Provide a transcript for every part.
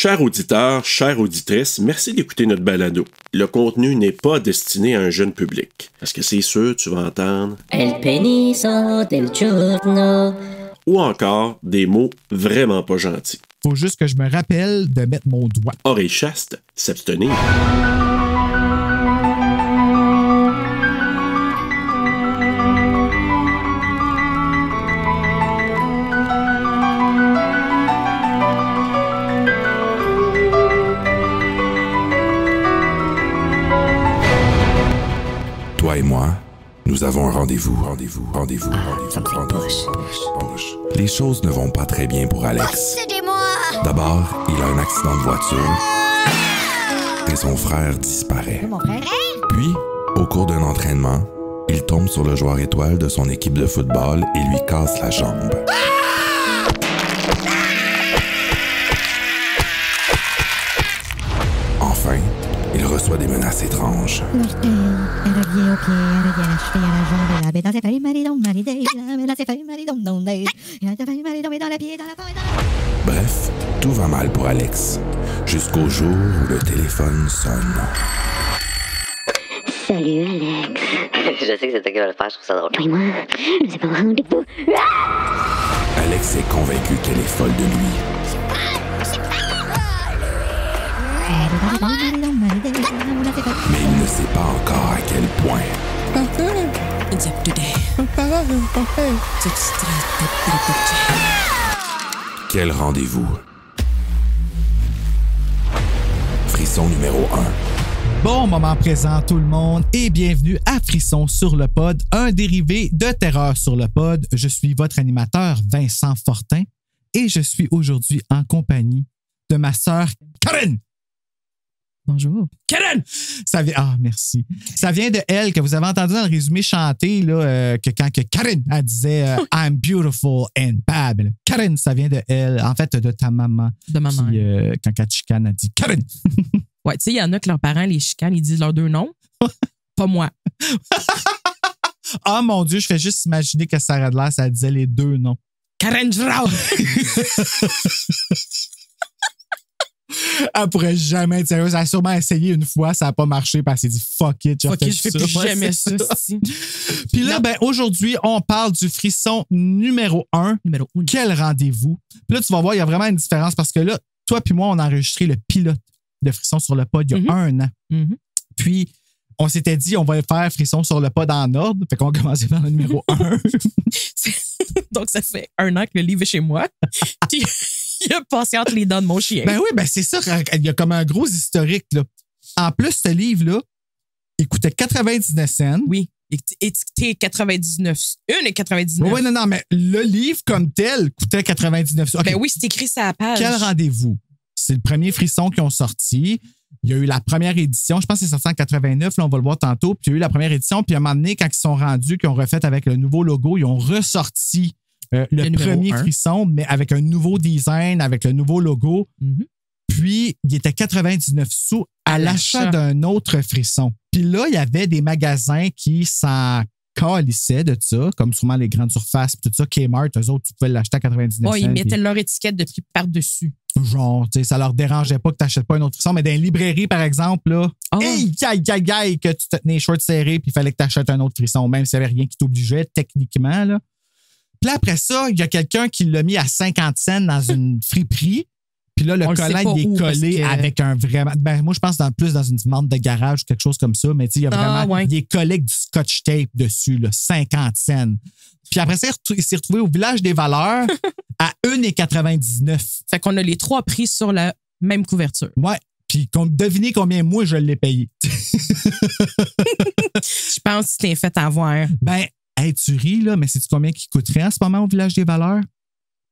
Chers auditeurs, chères auditrices, merci d'écouter notre balado. Le contenu n'est pas destiné à un jeune public. Parce que c'est sûr, tu vas entendre El peniso del giorno. ou encore des mots vraiment pas gentils. Faut juste que je me rappelle de mettre mon doigt. Oreille chaste, s'abstenir. Toi et moi, nous avons un rendez-vous. Les choses ne vont pas très bien pour Alex. Aidez-moi! D'abord, il a un accident de voiture et son frère disparaît. Mon frère? Puis, au cours d'un entraînement, il tombe sur le joueur étoile de son équipe de football et lui casse la jambe. Enfin, il reçoit des menaces étranges. Bref, tout va mal pour Alex, jusqu'au jour où le téléphone sonne. Salut, Alex. Je sais que c'est toi qui vas le faire, je trouve ça drôle. Oui, moi, c'est pas un rendez-vous. Alex est convaincu qu'elle est folle de lui. Mais il ne sait pas encore à quel point. Quel rendez-vous? Frisson numéro 1. Bon moment présent tout le monde et bienvenue à Frisson sur le pod, un dérivé de Terreur sur le pod. Je suis votre animateur Vincent Fortin et je suis aujourd'hui en compagnie de ma sœur Karen. Bonjour. Karen! Merci. Ça vient de elle que vous avez entendu dans le résumé chanter là, que quand que Karen elle disait I'm beautiful and bad. Karen, ça vient de elle, en fait de ta maman. De ma mère. Qui, quand elle chicane, elle dit Karen. Ouais, tu sais, il y en a que leurs parents les chicanent, ils disent leurs deux noms. Pas moi. Ah mon Dieu, je fais juste imaginer que Sarah Adler, ça disait les deux noms. Karen Girard! Elle pourrait jamais être sérieuse. Elle a sûrement essayé une fois, ça n'a pas marché, puis elle s'est dit fuck it, je fais plus jamais ça. Puis là, ben, aujourd'hui, on parle du frisson numéro 1. Numéro 1. Quel rendez-vous? Puis là, tu vas voir, il y a vraiment une différence parce que là, toi puis moi, on a enregistré le pilote de Frisson sur le pod il y a un an. Puis, on s'était dit, on va faire Frisson sur le pod en ordre. Fait qu'on a commencé par le numéro 1. Donc, ça fait un an que le livre est chez moi. Puis, il a passé entre les dents de mon chien. Ben oui, ben c'est ça. Il y a comme un gros historique, là. En plus, ce livre-là, il coûtait 99 cents. Oui. Étiqueté 99. Une et 99. Oui, non, mais le livre comme tel coûtait 99 cents. Okay. Ben oui, c'est écrit sur la page. Quel rendez-vous? C'est le premier frisson qu'ils ont sorti. Il y a eu la première édition. Je pense que c'est sorti en 89. Là, on va le voir tantôt. Puis il y a eu la première édition. Puis à un moment donné, quand ils sont rendus, qu'ils ont refait avec le nouveau logo, ils ont ressorti le premier frisson, mais avec un nouveau design, avec le nouveau logo. Puis, il était 99 sous à l'achat d'un autre frisson. Puis là, il y avait des magasins qui s'en calissaient de ça, comme sûrement les grandes surfaces, tout ça. Kmart, eux autres, tu pouvais l'acheter à 99 cents. Ils mettaient leur étiquette de prix par-dessus. Genre, tu sais, ça leur dérangeait pas que tu n'achètes pas un autre frisson, mais dans une librairie, par exemple, là, que tu te tenais les shorts serrés, puis il fallait que tu achètes un autre frisson, même s'il n'y avait rien qui t'obligeait, techniquement, là. Puis là, après ça, il y a quelqu'un qui l'a mis à 50 cents dans une friperie. Puis là, le collant, il est collé avec un vraiment... Ben, moi, je pense plus dans une vente de garage ou quelque chose comme ça. Mais tu sais, il y a vraiment... Il est collé avec du scotch tape dessus, là, 50 cents. Puis après ça, il s'est retrouvé au Village des Valeurs à 1,99 $. Fait qu'on a les trois prix sur la même couverture. Ouais. Puis devinez combien moi, je l'ai payé. Je pense que tu t'es fait avoir. Ben, hey, tu ris, là, mais sais-tu combien qui coûterait en ce moment au Village des Valeurs?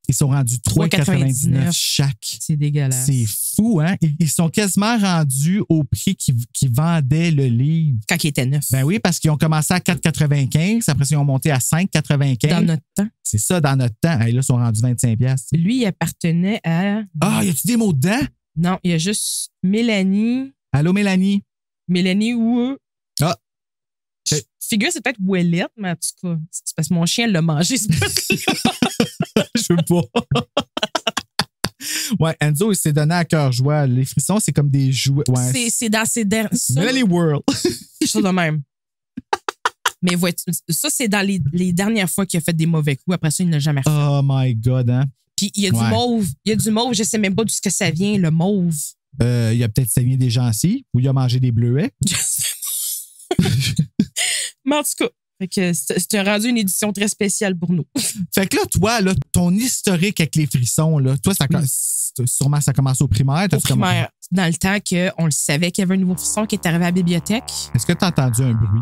Ils sont rendus 3,99 chaque. C'est dégueulasse. C'est fou, hein? Ils sont quasiment rendus au prix qu'ils vendaient le livre. Quand il était neuf. Ben oui, parce qu'ils ont commencé à 4,95. Après, ils ont monté à 5,95. Dans notre temps. C'est ça, dans notre temps. Hey, là, ils sont rendus 25$. Lui, il appartenait à... Ah, y a-tu des mots dedans? Non, il y a juste Mélanie. Allô, Mélanie? Mélanie ou... Ah. Figure, c'est peut-être Ouellette, mais en tout cas, c'est parce que mon chien l'a mangé, ce bout-là. Je veux pas. Ouais, Enzo, il s'est donné à cœur joie. Les frissons, c'est comme des jouets. Ouais. C'est dans ses derniers. Melanie World. Ça de même. Mais ça, c'est dans les dernières fois qu'il a fait des mauvais coups. Après ça, il n'a jamais refait. Oh my God, hein? Puis il y a du mauve. Il y a du mauve, je sais même pas d'où ce que ça vient, le mauve. Il a peut-être saigné des gencives ou il a mangé des bleuets. Je sais pas. Mais en tout cas, fait que c'était rendu une édition très spéciale pour nous. Fait que là, toi, là, ton historique avec les frissons, là, toi, sûrement ça a commencé au primaire. Au primaire, dans le temps qu'on le savait qu'il y avait un nouveau frisson qui est arrivé à la bibliothèque. Est-ce que tu as entendu un bruit?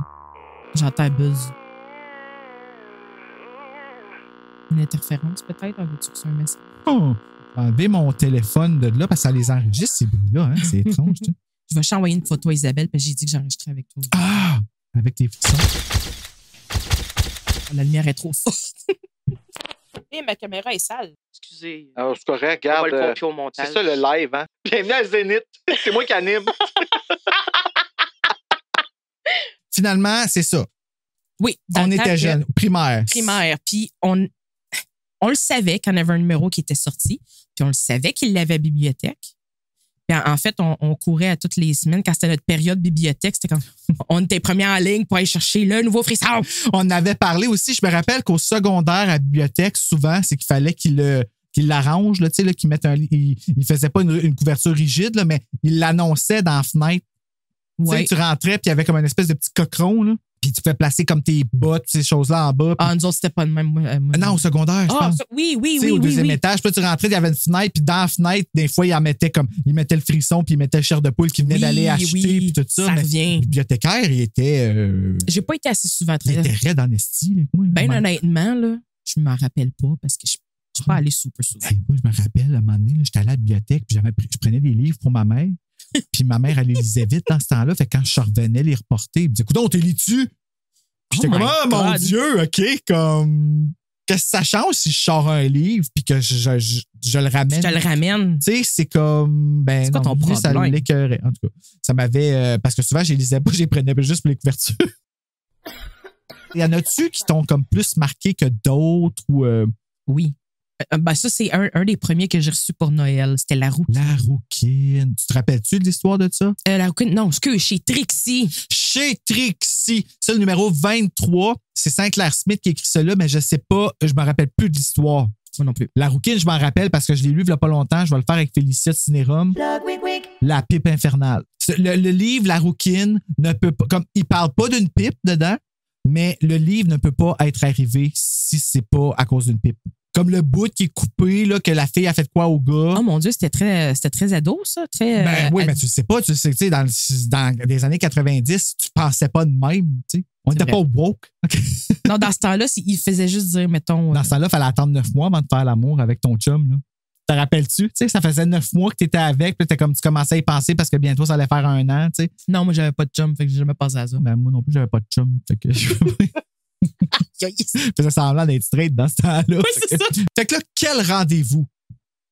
J'entends un buzz. Une interférence, peut-être? On veut-tu sur un message? Oh, enlever mon téléphone de là parce que ça les enregistre, ces bruits-là. Hein? C'est étrange, tu sais. Je vais juste envoyer une photo à Isabelle parce que j'ai dit que j'enregistrais avec toi. Ah! Avec les frissons. La lumière est trop forte. Et ma caméra est sale. Excusez. Alors, c'est correct, regarde. On va le copier au montage. C'est ça le live, hein? Bienvenue à Zénith. C'est moi qui anime. Finalement, c'est ça. Oui. On était jeunes, primaire. Primaire. Puis on le savait qu'on avait un numéro qui était sorti. Puis on le savait qu'il l'avait à la bibliothèque. Puis en fait, on courait à toutes les semaines. Quand c'était notre période bibliothèque, c'était comme on était premiers en ligne pour aller chercher le nouveau frisson. On avait parlé aussi, je me rappelle qu'au secondaire à la bibliothèque, souvent, c'est qu'il fallait qu'il l'arrange, là, qu'il mette il faisait pas une couverture rigide, là, mais il l'annonçait dans la fenêtre. Ouais. Tu rentrais, puis il y avait comme une espèce de petit coqueron, là. Puis tu pouvais placer comme tes bottes, ces choses-là en bas. Puis... Ah, nous autres, c'était pas de même. Non, au secondaire, je pense. Oui. Au deuxième étage, puis là, tu rentrais, il y avait une fenêtre, puis dans la fenêtre, des fois, il mettait le frisson, puis il mettait le chair de poule qui venait d'aller acheter, puis tout ça. Ça revient. Le bibliothécaire, il était. J'ai pas été assez souvent très. Il était raide en esti, moi. Ben, honnêtement, là, je m'en rappelle pas parce que je suis pas allé super souvent. Hey, moi, je me rappelle, à un moment donné, j'étais allé à la bibliothèque, puis je prenais des livres pour ma mère. Puis ma mère, elle les lisait vite dans ce temps-là. Fait que quand je revenais les reporter, elle me disait, écoute, on t'es lis-tu? J'étais comme, oh mon Dieu, OK, comme, qu'est-ce que ça change si je sors un livre puis que je le ramène? Je te le ramène. Tu sais, c'est comme, ben, c'est quoi ton problème? Ça l'écœurait. En tout cas, ça m'avait, parce que souvent, je les lisais pas, je les prenais juste pour les couvertures. Y en a-tu qui t'ont comme plus marqué que d'autres ou. Oui. Ben ça, c'est un des premiers que j'ai reçu pour Noël. C'était la rouquine. La rouquine. Tu te rappelles-tu de l'histoire de ça? La rouquine, non, chez Trixie. Chez Trixie. C'est le numéro 23. C'est Sinclair Smith qui écrit ça là, mais je sais pas, je me rappelle plus de l'histoire. Moi non plus. La rouquine, je m'en rappelle parce que je l'ai lu il y a pas longtemps. Je vais le faire avec Félicia de Cinérum. La pipe infernale. Le livre, La rouquine, ne peut pas, comme il parle pas d'une pipe dedans, mais le livre ne peut pas être arrivé si c'est pas à cause d'une pipe. Comme le bout qui est coupé, là, que la fille a fait quoi au gars. Oh mon Dieu, c'était très ado, ça. Très, oui, mais tu sais pas, tu sais, dans les années 90, tu pensais pas de même, tu sais. On n'était pas woke. Non, dans ce temps-là, il faisait juste dire, mettons. Dans ce temps-là, il fallait attendre 9 mois avant de faire l'amour avec ton chum, là. Te rappelles-tu? Tu sais, ça faisait 9 mois que tu étais avec, puis tu commençais à y penser parce que bientôt, ça allait faire 1 an, tu sais. Non, moi, j'avais pas de chum, fait que j'ai jamais pensé à ça. Ben, moi non plus, j'avais pas de chum, fait que je faisais semblant d'être straight dans ce temps-là. Oui, c'est ça. Fait que là, quel rendez-vous?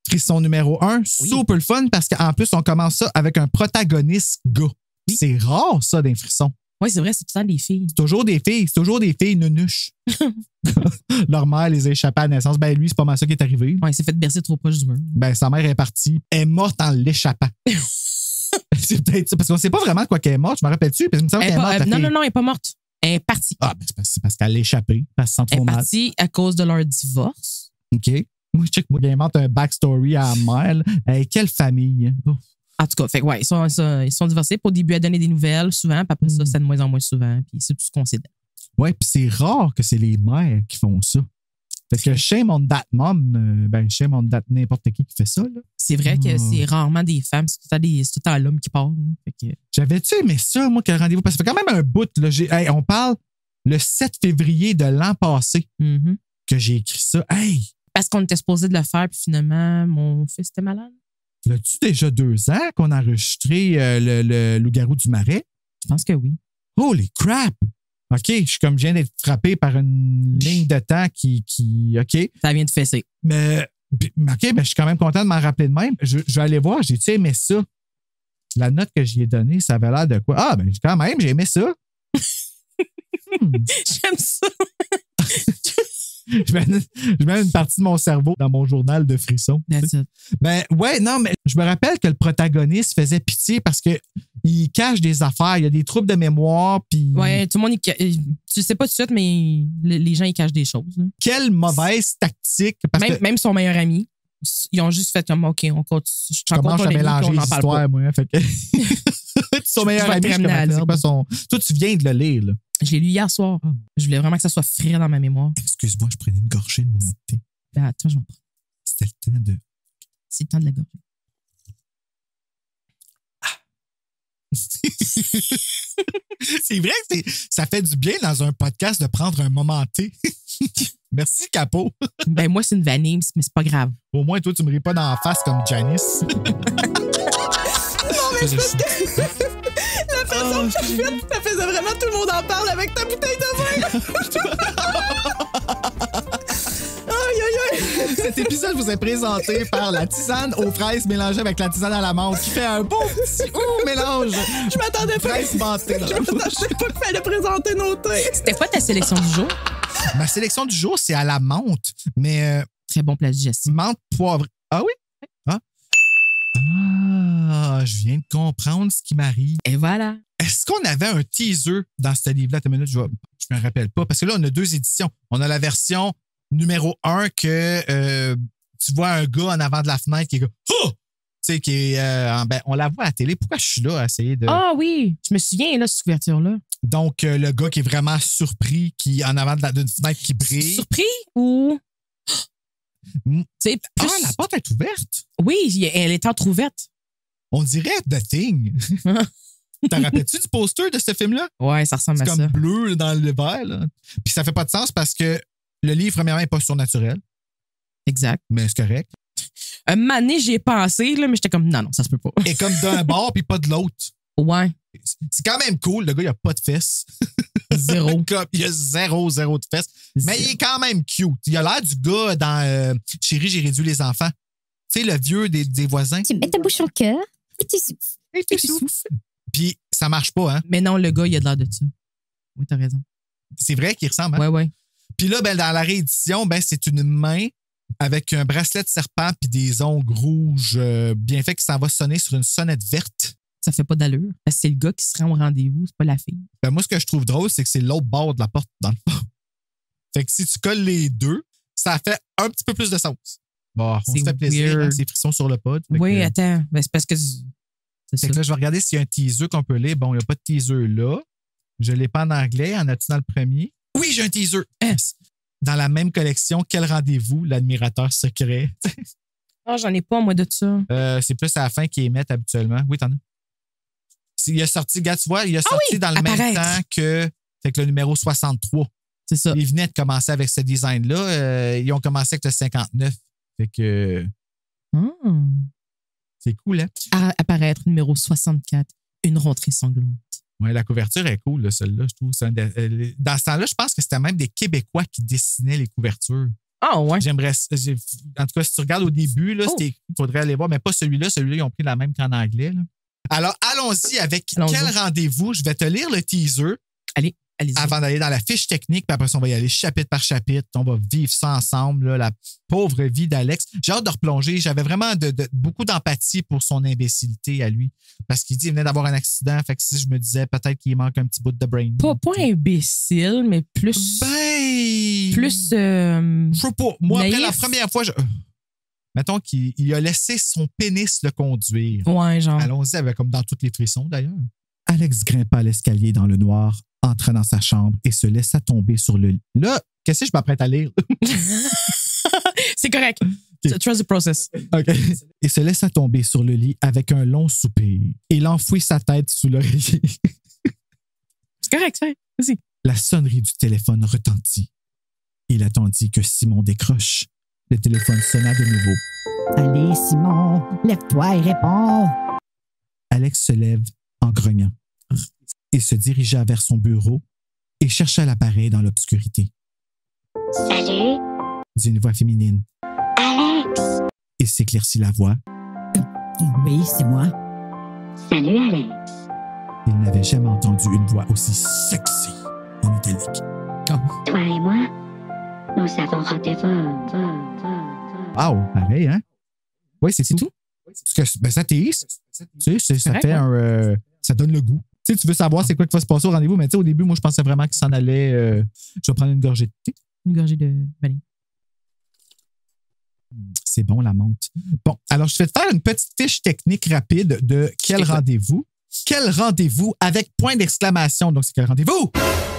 Frisson numéro 1, super le fun parce qu'en plus, on commence ça avec un protagoniste gars. Oui. C'est rare, ça, d'un frisson. Oui, c'est vrai, c'est tout le temps des filles. C'est toujours des filles nunuches. Leur mère les a échappées à la naissance. Ben, lui, c'est pas mal ça qui est arrivé. Ouais, il s'est fait bercer trop proche du mur. Ben, sa mère est partie. Elle est morte en l'échappant. C'est peut-être ça, parce qu'on sait pas vraiment de quoi qu'elle est morte. Je me rappelle-tu? Parce que me semble qu'elle est morte. Non, elle est pas morte. Elle est partie. Ah, ben c'est parce qu'elle l'a échappé. Parce qu'elle se sent trop mal. Elle est partie à cause de leur divorce. OK. Moi, je check, moi, il invente un backstory à la mère. Quelle famille? Oh. En tout cas, fait, ouais, ils sont divorcés. Au début, elle donnait des nouvelles souvent, puis après ça, c'est de moins en moins souvent, puis c'est tout ce qu'on sait. Ouais, puis c'est rare que c'est les mères qui font ça. Parce que shame on that mom, shame on that n'importe qui fait ça. Là. C'est vrai que c'est rarement des femmes, c'est tout le temps l'homme qui parle. Que... J'avais-tu aimé ça, moi, quel rendez-vous? Parce que ça fait quand même un bout. Là, on parle le 7 février de l'an passé que j'ai écrit ça. Hey! Parce qu'on était supposé de le faire, puis finalement, mon fils était malade. L'as-tu déjà 2 ans qu'on a enregistré le Loup-garou du Marais? Je pense que oui. Holy crap! OK, je viens d'être frappé par une ligne de temps qui OK. Ça vient de fesser. Mais, OK, je suis quand même content de m'en rappeler de même. Je vais aller voir, j'ai-tu aimé ça? La note que j'y ai donnée, ça avait l'air de quoi? Ah, ben quand même, j'ai aimé ça. J'aime ça. Je mets une partie de mon cerveau dans mon journal de frissons. That's it. Ben, ouais, non, mais je me rappelle que le protagoniste faisait pitié parce que il cache des affaires. Il y a des troubles de mémoire. Puis Ouais, tout le monde, tu sais pas tout de suite, mais les gens, ils cachent des choses. Là. quelle mauvaise tactique. Parce que Même son meilleur ami, ils ont juste fait comme, OK, on continue. je commence à mélanger les histoires, moi. Fait que... son meilleur ami, je c'est pas son... Toi, tu viens de le lire, là. Je l'ai lu hier soir. Je voulais vraiment que ça soit frais dans ma mémoire. Excuse-moi, je prenais une gorgée de mon thé. Ben, attends, je vais en prendre. C'était le temps de... C'est le temps de la gorgée. C'est vrai que ça fait du bien dans un podcast de prendre un moment thé. Merci, Capo. Ben, moi, c'est une vanille, mais c'est pas grave. Au moins, toi, tu me ris pas dans la face comme Janice. Non, mais je pense que la façon que tu fais, ça faisait vraiment tout le monde en parle avec ta bouteille de vin. Aïe, aïe, aïe. Cet épisode vous est présenté par la tisane aux fraises mélangée avec la tisane à la menthe qui fait un beau petit mélange. Je m'attendais pas. Fraises mentées dans la bouche. Je pas qu'il fallait présenter nos thés. C'était quoi ta sélection du jour? Ma sélection du jour, c'est à la menthe, mais Très bon plat digestif. menthe poivrée. Ah oui? Ah, je viens de comprendre ce qui m'arrive. Et voilà. Est-ce qu'on avait un teaser dans ce livre-là? Attends une minute, je me rappelle pas. Parce que là, on a 2 éditions. On a la version numéro 1 que tu vois un gars en avant de la fenêtre qui est comme oh! Tu sais, qui est. Ben, on la voit à la télé. Pourquoi je suis là à essayer de. Ah oui, je me souviens, là, cette couverture-là. Donc, le gars qui est vraiment surpris, qui est en avant d'une fenêtre qui brille. Surpris ou. Tu sais, plus... Ah, la porte est ouverte. Oui, elle est entrouverte. On dirait The Thing. T'en rappelles-tu du poster de ce film-là? Ouais, ça ressemble C'est à comme ça. bleu dans le vert. Là. Puis ça fait pas de sens parce que le livre, premièrement, n'est pas surnaturel, Exact. mais c'est correct. Un moment donné, j'y ai pensé, là, mais j'étais comme, non, ça se peut pas. Et comme d'un bord puis pas de l'autre. Ouais, C'est quand même cool. Le gars, il a pas de fesses. zéro. Comme, il a zéro de fesses. Mais il est quand même cute. Il a l'air du gars dans Chérie, j'ai réduit les enfants. Tu sais, le vieux des voisins. Tu mets ta bouche en cœur et tu souffles. Et tu souffles. Puis ça marche pas, hein? Mais non, le gars, il a de l'air de ça. Oui, t'as raison. C'est vrai qu'il ressemble, hein? Ouais. Puis là, ben, dans la réédition, ben, c'est une main avec un bracelet de serpent puis des ongles rouges bien faits qui s'en va sonner sur une sonnette verte. Ça fait pas d'allure. Parce que c'est le gars qui se rend au rendez-vous, c'est pas la fille. Ben, moi, ce que je trouve drôle, c'est que c'est l'autre bord de la porte, dans le fond. Fait que si tu colles les deux, ça fait un petit peu plus de sens. Bon, on C'est se fait plaisir, weird. hein, ces frissons sur le pod. Fait Oui, que, attends. Ben, c'est parce que. C'est fait ça. que là, je vais regarder s'il y a un teaser qu'on peut lire. Bon, il n'y a pas de teaser là. Je ne l'ai pas en anglais. En as-tu dans le premier? Oui, j'ai un teaser. Dans la même collection, Quel rendez-vous, l'admirateur secret. Ah, j'en ai pas, moi, de ça. C'est plus à la fin qu'ils émettent habituellement. Oui, t'en as. Il a sorti, gars, tu vois, il a sorti oui, dans le même apparaître. temps que le numéro 63. C'est ça. Ils venaient de commencer avec ce design-là. Ils ont commencé avec le 59. Fait que c'est cool, hein? Apparaître, numéro 64, Une rentrée sanglante. Ouais, la couverture est cool, là, celle-là, je trouve. Dans ce temps-là, je pense que c'était même des Québécois qui dessinaient les couvertures. Ah, ouais. En tout cas, si tu regardes au début, il faudrait aller voir, mais pas celui-là. Celui-là, ils ont pris la même qu'en anglais. Là. Alors, allons-y avec Quel rendez-vous? Je vais te lire le teaser. Allez-y. Avant d'aller dans la fiche technique, puis après ça, on va y aller chapitre par chapitre. On va vivre ça ensemble, là, la pauvre vie d'Alex. J'ai hâte de replonger. J'avais vraiment beaucoup d'empathie pour son imbécilité à lui. Parce qu'il dit qu'il venait d'avoir un accident. Fait que si je me disais peut-être qu'il manque un petit bout de brain. Pas imbécile, mais plus. Plus. Je sais pas. Moi, naïf. après la première fois, mettons qu'il a laissé son pénis le conduire. Ouais, genre. Allons-y, avec, comme dans tous les frissons d'ailleurs. Alex grimpa l'escalier dans le noir, entra dans sa chambre et se laissa tomber sur le lit. Là, qu'est-ce que je m'apprête à lire? C'est correct. Okay. Trust the process. OK. Et se laissa tomber sur le lit avec un long soupir. Il enfouit sa tête sous l'oreiller. C'est correct, ça. Vas-y. La sonnerie du téléphone retentit. Il attendit que Simon décroche. Le téléphone sonna de nouveau. Allez, Simon, lève-toi et réponds. Alex se lève en grognant. Il se dirigea vers son bureau et chercha l'appareil dans l'obscurité. Salut, Dit une voix féminine. Alex. Il s'éclaircit la voix. Oui, c'est moi. Salut, Alex. Il n'avait jamais entendu une voix aussi sexy en italique. Toi et moi, Nous avons rendez-vous. Wow, pareil, hein? Oui, c'est tout. Parce que, ben, ça t'aise. Tu sais, ça fait un. Ça donne le goût. Tu sais, tu veux savoir c'est quoi qui va se passer au rendez-vous, mais tu sais, au début, moi, je pensais vraiment qu'il s'en allait. Je vais prendre une gorgée de thé. Une gorgée de vanille. C'est bon, la menthe. Bon, alors, je vais te faire une petite fiche technique rapide de quel rendez-vous. Quel rendez-vous avec point d'exclamation. Donc, c'est quel rendez-vous?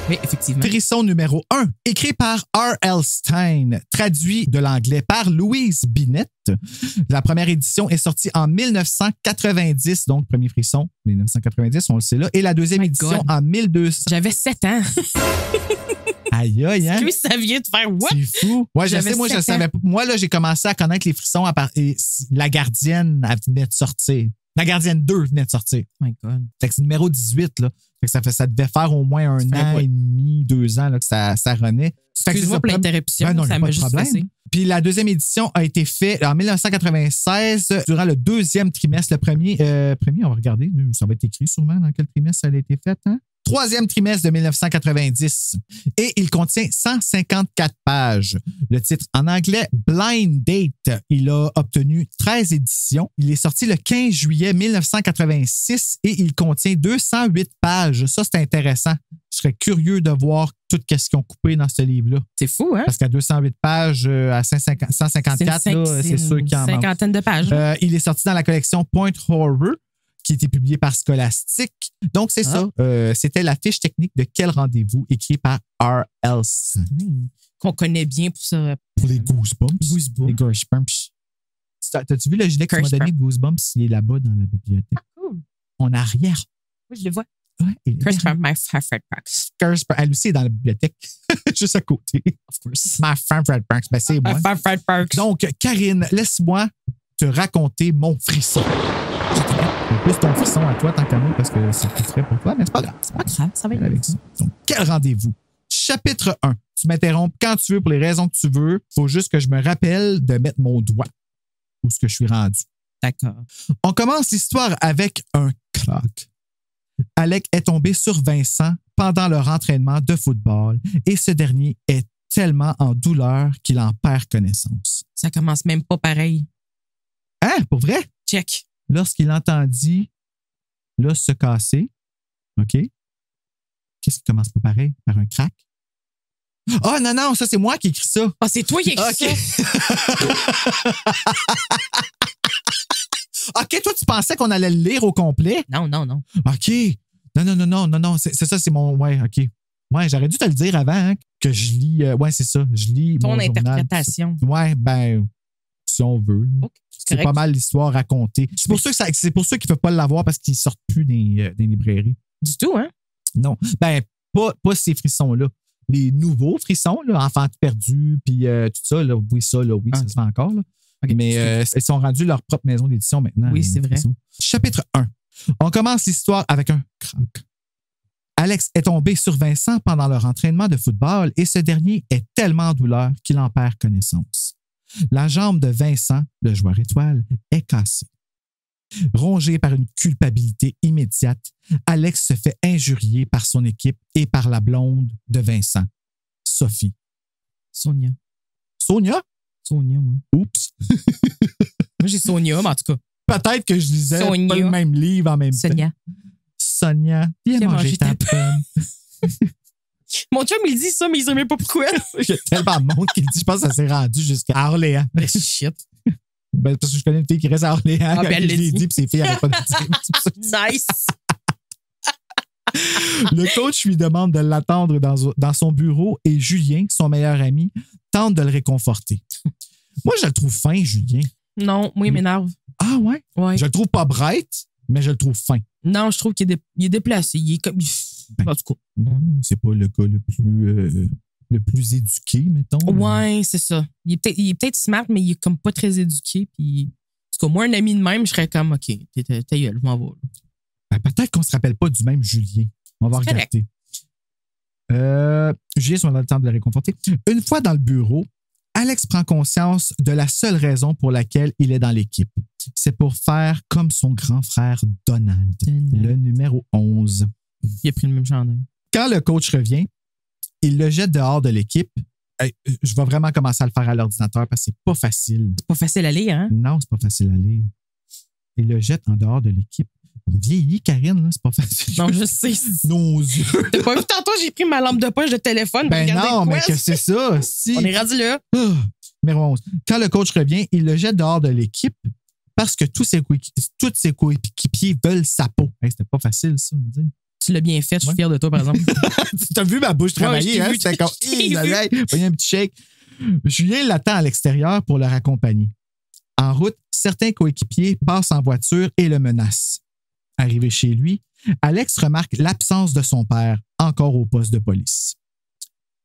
Oui, effectivement. Frisson numéro 1, écrit par R.L. Stein, traduit de l'anglais par Louise Binette. La première édition est sortie en 1990, donc premier frisson, 1990, on le sait là. Et la deuxième édition en 1200. J'avais 7 ans. Aïe, aïe, hein? Lui, ça vient de faire what? C'est fou. Ouais, je sais, moi, je savais pas. Moi, là, j'ai commencé à connaître les frissons et La Gardienne, elle venait de sortir. La Gardienne 2 venait de sortir. Oh my God. Fait que c'est numéro 18, là. Fait que ça devait faire au moins un an et demi, 2 ans là, que ça renaît. Excuse-moi pour l'interruption, ben non, ça m'a juste stressé. Puis la deuxième édition a été faite en 1996 durant le deuxième trimestre. Le premier, on va regarder, ça va être écrit sûrement dans quel trimestre ça a été fait, hein? Troisième trimestre de 1990. Et il contient 154 pages. Le titre en anglais, Blind Date. Il a obtenu 13 éditions. Il est sorti le 15 juillet 1986 et il contient 208 pages. Ça, c'est intéressant. Je serais curieux de voir tout ce qu'ils ont coupé dans ce livre-là. C'est fou, hein? Parce qu'à 208 pages, à 154, c'est sûr qu'il y en a. Une cinquantaine de pages. Il est sorti dans la collection Point Horror, qui a été publié par Scholastic. Donc, c'est ça. C'était la fiche technique de Quel rendez-vous, écrit par R.L. Stein. Qu'on connaît bien pour ça. Pour les Goosebumps. Les Goosebumps. T'as-tu vu le gilet que tu m'as donné, Goosebumps? Il est là-bas dans la bibliothèque. Ah, cool. En arrière. Oui, je le vois. Ouais, Curse from my favorite parks. Elle aussi est dans la bibliothèque. Juste à côté. Of course. My favorite parks. Ben, c'est moi. My favorite parks. Donc, Karine, laisse-moi te raconter mon frisson. Plus ton frisson à toi, tant qu'à moi, parce que c'est plus frais pour toi, mais c'est pas grave. C'est pas grave, ça va être avec ça. Donc, quel rendez-vous? Chapitre 1. Tu m'interromps quand tu veux, pour les raisons que tu veux. Il faut juste que je me rappelle de mettre mon doigt où ce que je suis rendu. D'accord. On commence l'histoire avec un crack. Alec est tombé sur Vincent pendant leur entraînement de football et ce dernier est tellement en douleur qu'il en perd connaissance. Ça commence même pas pareil. Hein? Pour vrai? Check. Lorsqu'il entendit l'os se casser, OK? Qu'est-ce qui commence pas pareil? Par un crack? Oh non, ça c'est moi qui écris ça. Ah, c'est toi qui écris ça. OK, toi, tu pensais qu'on allait le lire au complet? Non. OK. Non. C'est ça, c'est mon... Ouais, OK. Ouais, j'aurais dû te le dire avant hein, que je lis... ouais, c'est ça. Je lis ton mon interprétation. Journal. Ouais, ben... Si on veut. Okay, c'est pas mal l'histoire racontée. C'est pour ça qu'ils ne peuvent pas l'avoir parce qu'ils ne sortent plus des librairies. Du tout, hein? Non. Ben, pas ces frissons-là. Les nouveaux frissons, là, Enfants perdus, puis tout ça, là, oui, ça se fait encore. Là. Okay. Mais ils sont rendus leur propre maison d'édition maintenant. Oui, c'est vrai. Chapitre 1. On commence l'histoire avec un crack. Alex est tombé sur Vincent pendant leur entraînement de football et ce dernier est tellement en douleur qu'il en perd connaissance. La jambe de Vincent, le joueur étoile, est cassée. Rongé par une culpabilité immédiate, Alex se fait injurier par son équipe et par la blonde de Vincent, Sophie. Sonia, moi. Oups. Moi, j'ai Sonia, mais en tout cas. Peut-être que je lisais pas le même livre en même temps. Sonia, viens manger ta pomme. Mon chum, il dit ça, mais il ne sait même pas pourquoi. Il y a tellement de monde qui le dit. Je pense que ça s'est rendu jusqu'à Orléans. Shit. Ben, parce que je connais une fille qui reste à Orléans. Ah, ben elle je l'ai dit, puis ses filles n'avaient pas de dire. Nice. Le coach lui demande de l'attendre dans son bureau et Julien, son meilleur ami, tente de le réconforter. Moi, je le trouve fin, Julien. Non, moi, il m'énerve. Ah ouais? Ouais. Je le trouve pas bright, mais je le trouve fin. Non, je trouve qu'il est déplacé. Il est comme... En tout cas. C'est pas le gars le plus éduqué, mettons. Ouais, c'est ça. Il est peut-être smart, mais il est comme pas très éduqué. Puis, en tout cas, moi, un ami de même, je serais comme, OK, ta gueule, je m'en vais. Ben, peut-être qu'on se rappelle pas du même Julien. On va regarder. Julien, on a le temps de le réconforter. Une fois dans le bureau, Alex prend conscience de la seule raison pour laquelle il est dans l'équipe. C'est pour faire comme son grand frère Donald. Le numéro 11. Il a pris le même chandail. Quand le coach revient, il le jette dehors de l'équipe Hey, je vais vraiment commencer à le faire à l'ordinateur parce que c'est pas facile. C'est pas facile à lire, hein? Non, c'est pas facile à lire. Il le jette en dehors de l'équipe. On vieillit, Karine, là, c'est pas facile. Non, je sais. Nos yeux. T'as pas vu tantôt, j'ai pris ma lampe de poche de téléphone. Ben pour regarder non, quoi, mais que c'est ça. Si. On est rendu là. Ah, numéro 11. Quand le coach revient, il le jette dehors de l'équipe parce que tous ses coéquipiers veulent sa peau. Hey, c'était pas facile, ça. Tu l'as bien fait, je suis fier de toi, par exemple. Tu as vu ma bouche travailler, hein? C'était comme, voyez un petit shake. Julien l'attend à l'extérieur pour le raccompagner. En route, certains coéquipiers passent en voiture et le menacent. Arrivé chez lui, Alex remarque l'absence de son père, encore au poste de police.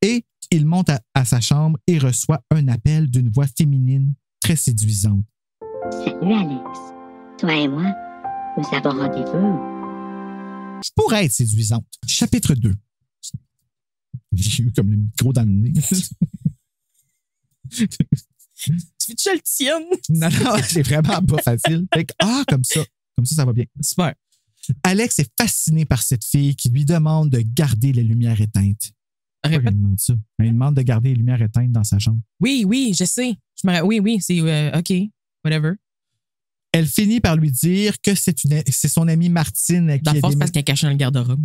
Et il monte à sa chambre et reçoit un appel d'une voix féminine très séduisante. Salut Alex. Toi et moi, nous avons rendez-vous. Je pourrais être séduisante. Chapitre 2. J'ai eu comme le micro dans le nez. Tu veux que je le tienne? Non, c'est vraiment pas facile. Fait que, comme ça. Comme ça va bien. Super. Alex est fasciné par cette fille qui lui demande de garder les lumières éteintes. Répète. Il demande ça. Il demande de garder les lumières éteintes dans sa chambre. Oui, je sais. Oui, c'est OK. Whatever. Elle finit par lui dire que c'est son amie Martine qui Dans le fond, c'est parce qu'elle est cachée dans le garde-robe.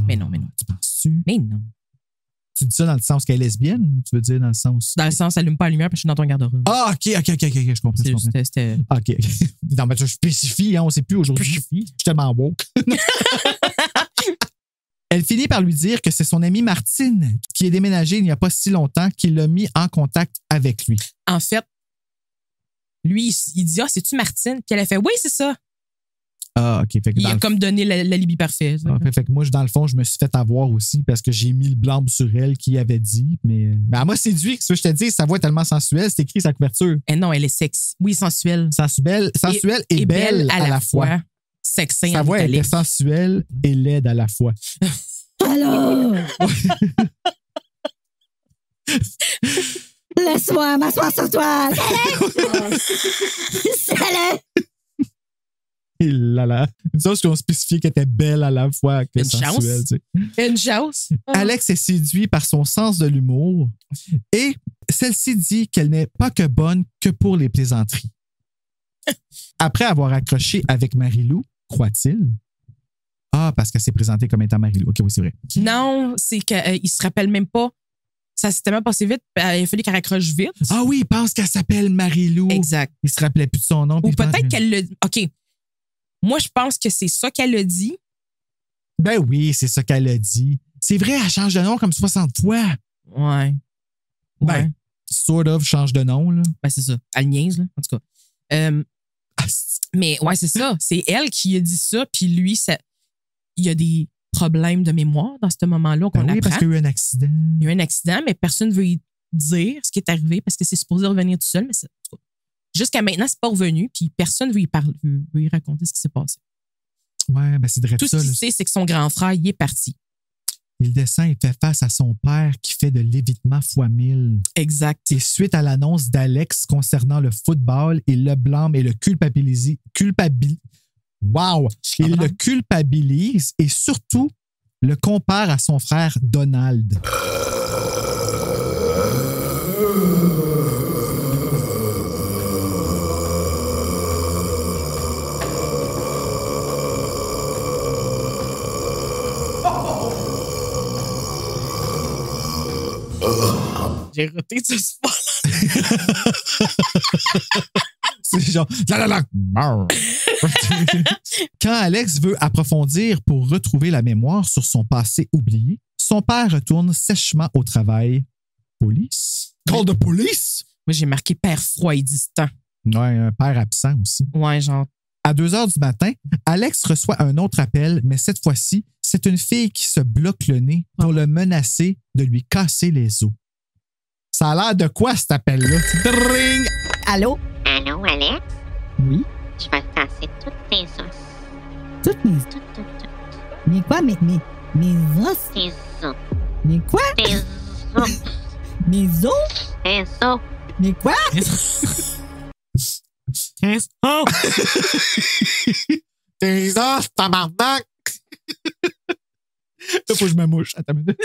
Mais non. Tu penses-tu? Mais non. Tu dis ça dans le sens qu'elle est lesbienne ou tu veux dire dans le sens. Dans le sens, allume pas la lumière parce que je suis dans ton garde-robe. Ah, OK, je comprends. C'était. OK. Non, mais je spécifie, hein, on ne sait plus aujourd'hui. Je suis tellement woke. Elle finit par lui dire que c'est son amie Martine qui est déménagée il n'y a pas si longtemps qui l'a mis en contact avec lui. En fait, lui, il dit c'est-tu Martine? Puis elle a fait oui, c'est ça. Ah, OK. Fait que il a comme donné l'alibi parfait. Fait que moi, dans le fond, je me suis fait avoir aussi parce que j'ai mis le blanc sur elle qui avait dit. Mais elle m'a séduit. Ce que je te dis, sa voix est tellement sensuelle, c'est écrit sa couverture. Et non, elle est sexy. Oui, sensuelle. Sensuelle et belle à la fois. Sexy. Sa voix était sensuelle et laide à la fois. Allô? Laisse-moi m'asseoir sur toi. Salut! Et là. Une chose qu'on spécifiait qu'elle était belle à la fois que sensuelle. Tu sais. Une chance. Alex est séduit par son sens de l'humour et celle-ci dit qu'elle n'est pas que bonne que pour les plaisanteries. Après avoir accroché avec Marie-Lou, croit-il? Ah, parce qu'elle s'est présentée comme étant Marie-Lou. OK, oui, c'est vrai. Non, c'est qu'il se rappelle même pas. Ça s'est tellement passé vite, il a fallu qu'elle raccroche vite. Ah oui, il pense qu'elle s'appelle Marie-Lou. Exact. Il se rappelait plus de son nom. Ou peut-être qu'elle le... OK. Moi, je pense que c'est ça qu'elle a dit. Ben oui, c'est ça qu'elle a dit. C'est vrai, elle change de nom comme 60 fois. Ouais. Ben, sort of change de nom, là. Ben, c'est ça. Elle niaise, là, en tout cas. Mais ouais, c'est ça. C'est elle qui a dit ça, puis lui, il y a des problèmes de mémoire dans ce moment-là qu'on apprend. Parce qu'il y a eu un accident. Il y a eu un accident, mais personne ne veut y dire ce qui est arrivé parce que c'est supposé revenir tout seul, mais jusqu'à maintenant, c'est pas revenu, puis personne ne veut y parler, veut y raconter ce qui s'est passé. Ouais, ben c'est de tout ça. Ce qu'il sait, c'est que son grand frère, il est parti. Il descend et fait face à son père qui fait de l'évitement fois 1000. Exact. Et suite à l'annonce d'Alex concernant le football, il le blâme et le culpabilise. Wow! Il le culpabilise et surtout le compare à son frère Donald. J'ai raté ce sport. C'est genre... Quand Alex veut approfondir pour retrouver la mémoire sur son passé oublié, son père retourne sèchement au travail. Police? Call de police? Moi, j'ai marqué père froid et distant. Ouais, un père absent aussi. Ouais, genre. À 2h du matin, Alex reçoit un autre appel, mais cette fois-ci, c'est une fille qui se bloque le nez pour le menacer de lui casser les os. Ça a l'air de quoi, cet appel-là? Dring! Allô? Allô, Alex? Oui? Je vais te casser toutes tes os. Toutes mes... Toutes. Mais quoi? Mes os? Tes os. Mais quoi? Tes os. Mes os? Tes os. Mais quoi? Oh! Tes os, tabarnak! Là, faut que je me mouche. Attends une minute.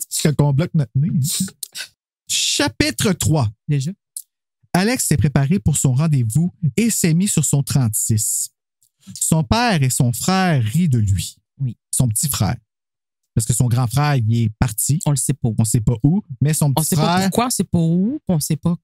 C'est qu'on bloque notre nez. Chapitre 3. Déjà. Alex s'est préparé pour son rendez-vous et s'est mis sur son 36. Son père et son frère rient de lui. Oui. Son petit frère. Parce que son grand frère, il est parti. On le sait pas. On ne sait pas où, mais son On petit sait frère... pas pourquoi, on sait pas où, on sait pas...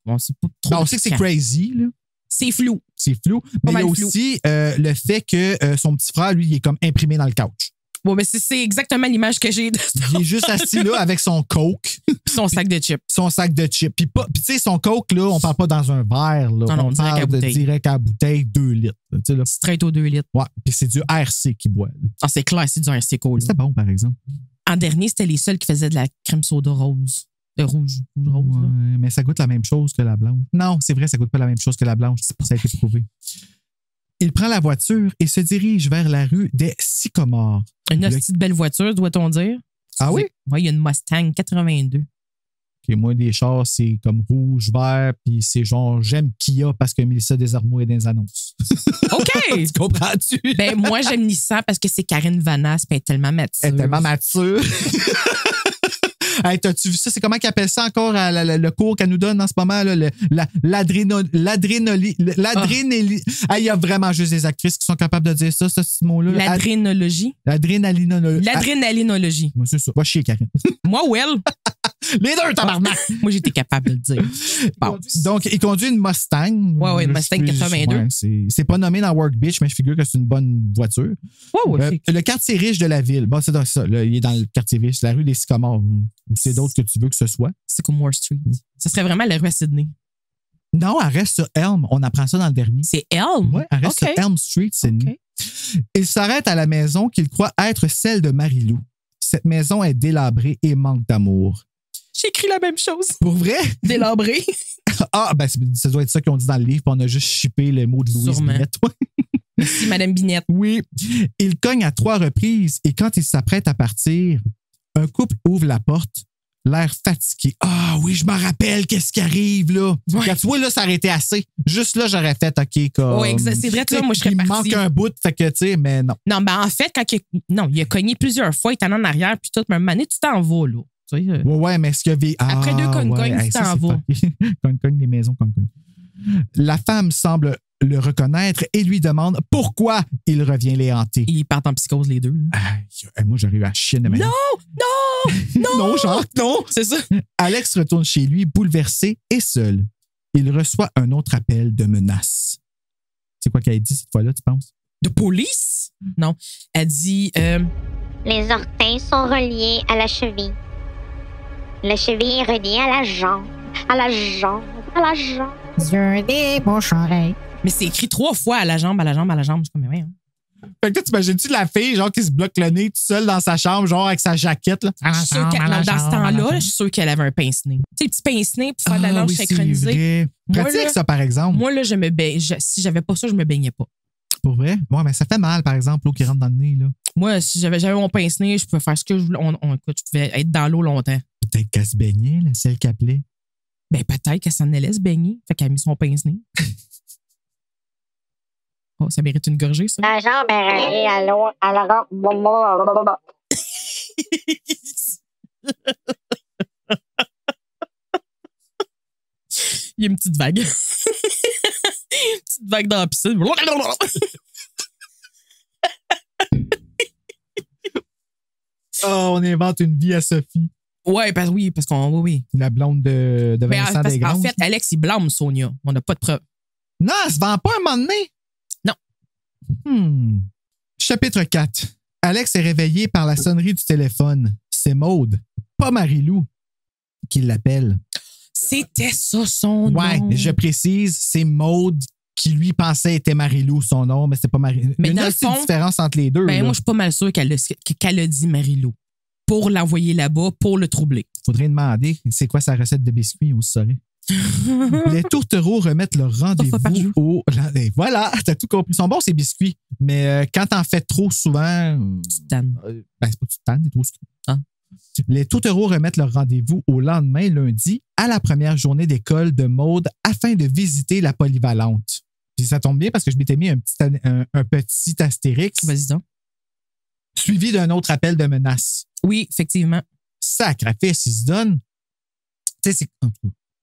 On sait pas trop. Ben, on sait que c'est crazy, là. C'est flou. C'est flou. Mais il y a mal flou. aussi le fait que son petit frère, lui, il est comme imprimé dans le couch. Bon, mais c'est exactement l'image que j'ai de Il est juste assis là avec son coke. son sac de chips. Son sac de chips. Puis, tu sais, son coke, là, on parle pas dans un verre. Là. Non, on direct à parle de bouteille. direct à la bouteille, 2 litres. Tu sais, là. Straight aux 2 litres. Ouais. Puis c'est du RC qu'il boit. Là. Ah, c'est clair, c'est du RC Cola. C'était bon, par exemple. En dernier, c'était les seuls qui faisaient de la crème soda rose. Rouge. Rose, là. Ouais, mais ça goûte la même chose que la blanche. Non, c'est vrai, ça goûte pas la même chose que la blanche. Ça a été prouvé. Il prend la voiture et se dirige vers la rue des Sycomores. Une petite belle voiture, doit-on dire? Ah oui? Oui, il y a une Mustang 82. Okay, moi, des chars, c'est comme rouge, vert, puis c'est genre, j'aime Kia parce que Mélissa Desormeaux est dans les annonces. OK! Tu comprends-tu? Ben, moi, j'aime Nissan parce que c'est Karine Vanasse, puis elle est tellement mature. Elle est tellement mature. Hey, t'as-tu vu ça? C'est comment qu'ils appellent ça encore le cours qu'elle nous donne en ce moment? L'adrénaline. Il y a vraiment juste des actrices qui sont capables de dire ça, ce mot-là. L'adrénologie. L'adrénalinologie. L'adrénalinologie. Moi, c'est ça. Va chier, Karine. Moi, well. Les deux, tabarnak! Moi, j'étais capable de le dire. Bon. Donc, il conduit une Mustang. Ouais, une Mustang 82. Ouais, c'est pas nommé dans Work Bitch, mais je figure que c'est une bonne voiture. Ouais. Le quartier riche de la ville. Bon, c'est dans ça. Là, il est dans le quartier riche, la rue des Sycomores. Ou c'est d'autres que tu veux que ce soit. Sycamore Street. Ce serait vraiment la rue à Sydney. Non, elle reste sur Elm. On apprend ça dans le dernier. C'est Elm? Oui, elle reste sur Elm Street, Sydney. Il s'arrête à la maison qu'il croit être celle de Marie-Lou. Cette maison est délabrée et manque d'amour. J'ai écrit la même chose. Pour vrai? Délabré. Ah, ben ça doit être ça qu'ils ont dit dans le livre, puis on a juste shippé le mot de Louise Binette. Merci, Madame Binette. Oui. Il cogne à 3 reprises et quand il s'apprête à partir, un couple ouvre la porte, l'air fatigué. Ah oui, je m'en rappelle, qu'est-ce qui arrive là? Ouais. Quand tu vois, là, ça aurait été assez. Juste là, j'aurais fait OK comme. Oui, c'est vrai que là, moi, je serais parti. Il partie. manque un bout, fait que, tu sais, mais non. Non, ben en fait, il a cogné plusieurs fois, il est en arrière, puis tout, mais un moment donné, tu t'en vas, là. Ouais, mais est-ce qu'il y avait. Après 2 cognes, tu t'en vas. Cogne des maisons, cogne. La femme semble le reconnaître et lui demande pourquoi il revient les hanter. Ils partent en psychose, les deux. Moi, j'arrive à chier de ma vie. Non! Non, Jacques, non! C'est ça. Alex retourne chez lui, bouleversé et seul. Il reçoit un autre appel de menace. C'est quoi qu'elle a dit cette fois-là, tu penses? De police? Non. Elle dit... Les orteils sont reliés à la cheville. La cheville est reliée à la jambe. À la jambe. À la jambe. Yeux des bouches-oreilles. Mais c'est écrit 3 fois à la jambe, à la jambe, à la jambe. Je suis comme, mais ouais. Fait que là, t'imagines-tu la fille, genre, qui se bloque le nez tout seul dans sa chambre, genre, avec sa jaquette, là? Je suis sûre dans ce temps-là, je suis sûre qu'elle avait un pince-nez. Tu sais, le petit pince-nez pour faire de la langue synchronisée. Pratique, ça, par exemple. Moi, là, si j'avais pas ça, je me baignais pas. Pour vrai? Ouais, mais ça fait mal, par exemple, l'eau qui rentre dans le nez, là. Moi, si j'avais mon pince-nez, je pouvais faire ce que je voulais. Écoute, je pouvais être dans l'eau longtemps. Peut-être qu'elle se baignait, là, celle qui appelait. Ben, peut-être qu'elle s'en allait se baigner. Fait qu'elle a mis son pince-nez. Oh, ça mérite une gorgée, ça. La jambe est reliée à l'eau. À la jambe. Il y a une petite vague. Une petite vague dans la piscine. Oh, on invente une vie à Sophie. Oui, parce qu'on. Oui. La blonde de Vincent Desgranges. En fait, Alex, il blâme Sonia. On n'a pas de preuves. Non, elle se vend pas un moment donné. Non. Chapitre 4. Alex est réveillé par la sonnerie du téléphone. C'est Maude, pas Marie-Lou, qui l'appelle. C'était ça son nom. Ouais, je précise, c'est Maude qui lui pensait était Marie-Lou son nom, mais c'est pas Marie-Lou. Mais il y dans a le aussi fond, une différence entre les deux. Ben, là. moi, je suis pas mal sûre qu'elle a dit Marie-Lou pour l'envoyer là-bas, pour le troubler. Faudrait demander c'est quoi sa recette de biscuits, on se saurait. Les tourtereaux remettent leur rendez-vous au... Voilà, t'as tout compris. Ils sont bons, ces biscuits. Mais quand t'en fais trop souvent... Tu te tannes. Ben, c'est pas tu te tannes, t'es trop sucré. Ah. Les tourtereaux remettent leur rendez-vous au lendemain, lundi, à la première journée d'école de Maude afin de visiter la polyvalente. Puis ça tombe bien parce que je m'étais mis un petit astérix. Vas-y donc. Suivi d'un autre appel de menace. Oui, effectivement. Sacrifice, il se donne. Tu sais, c'est.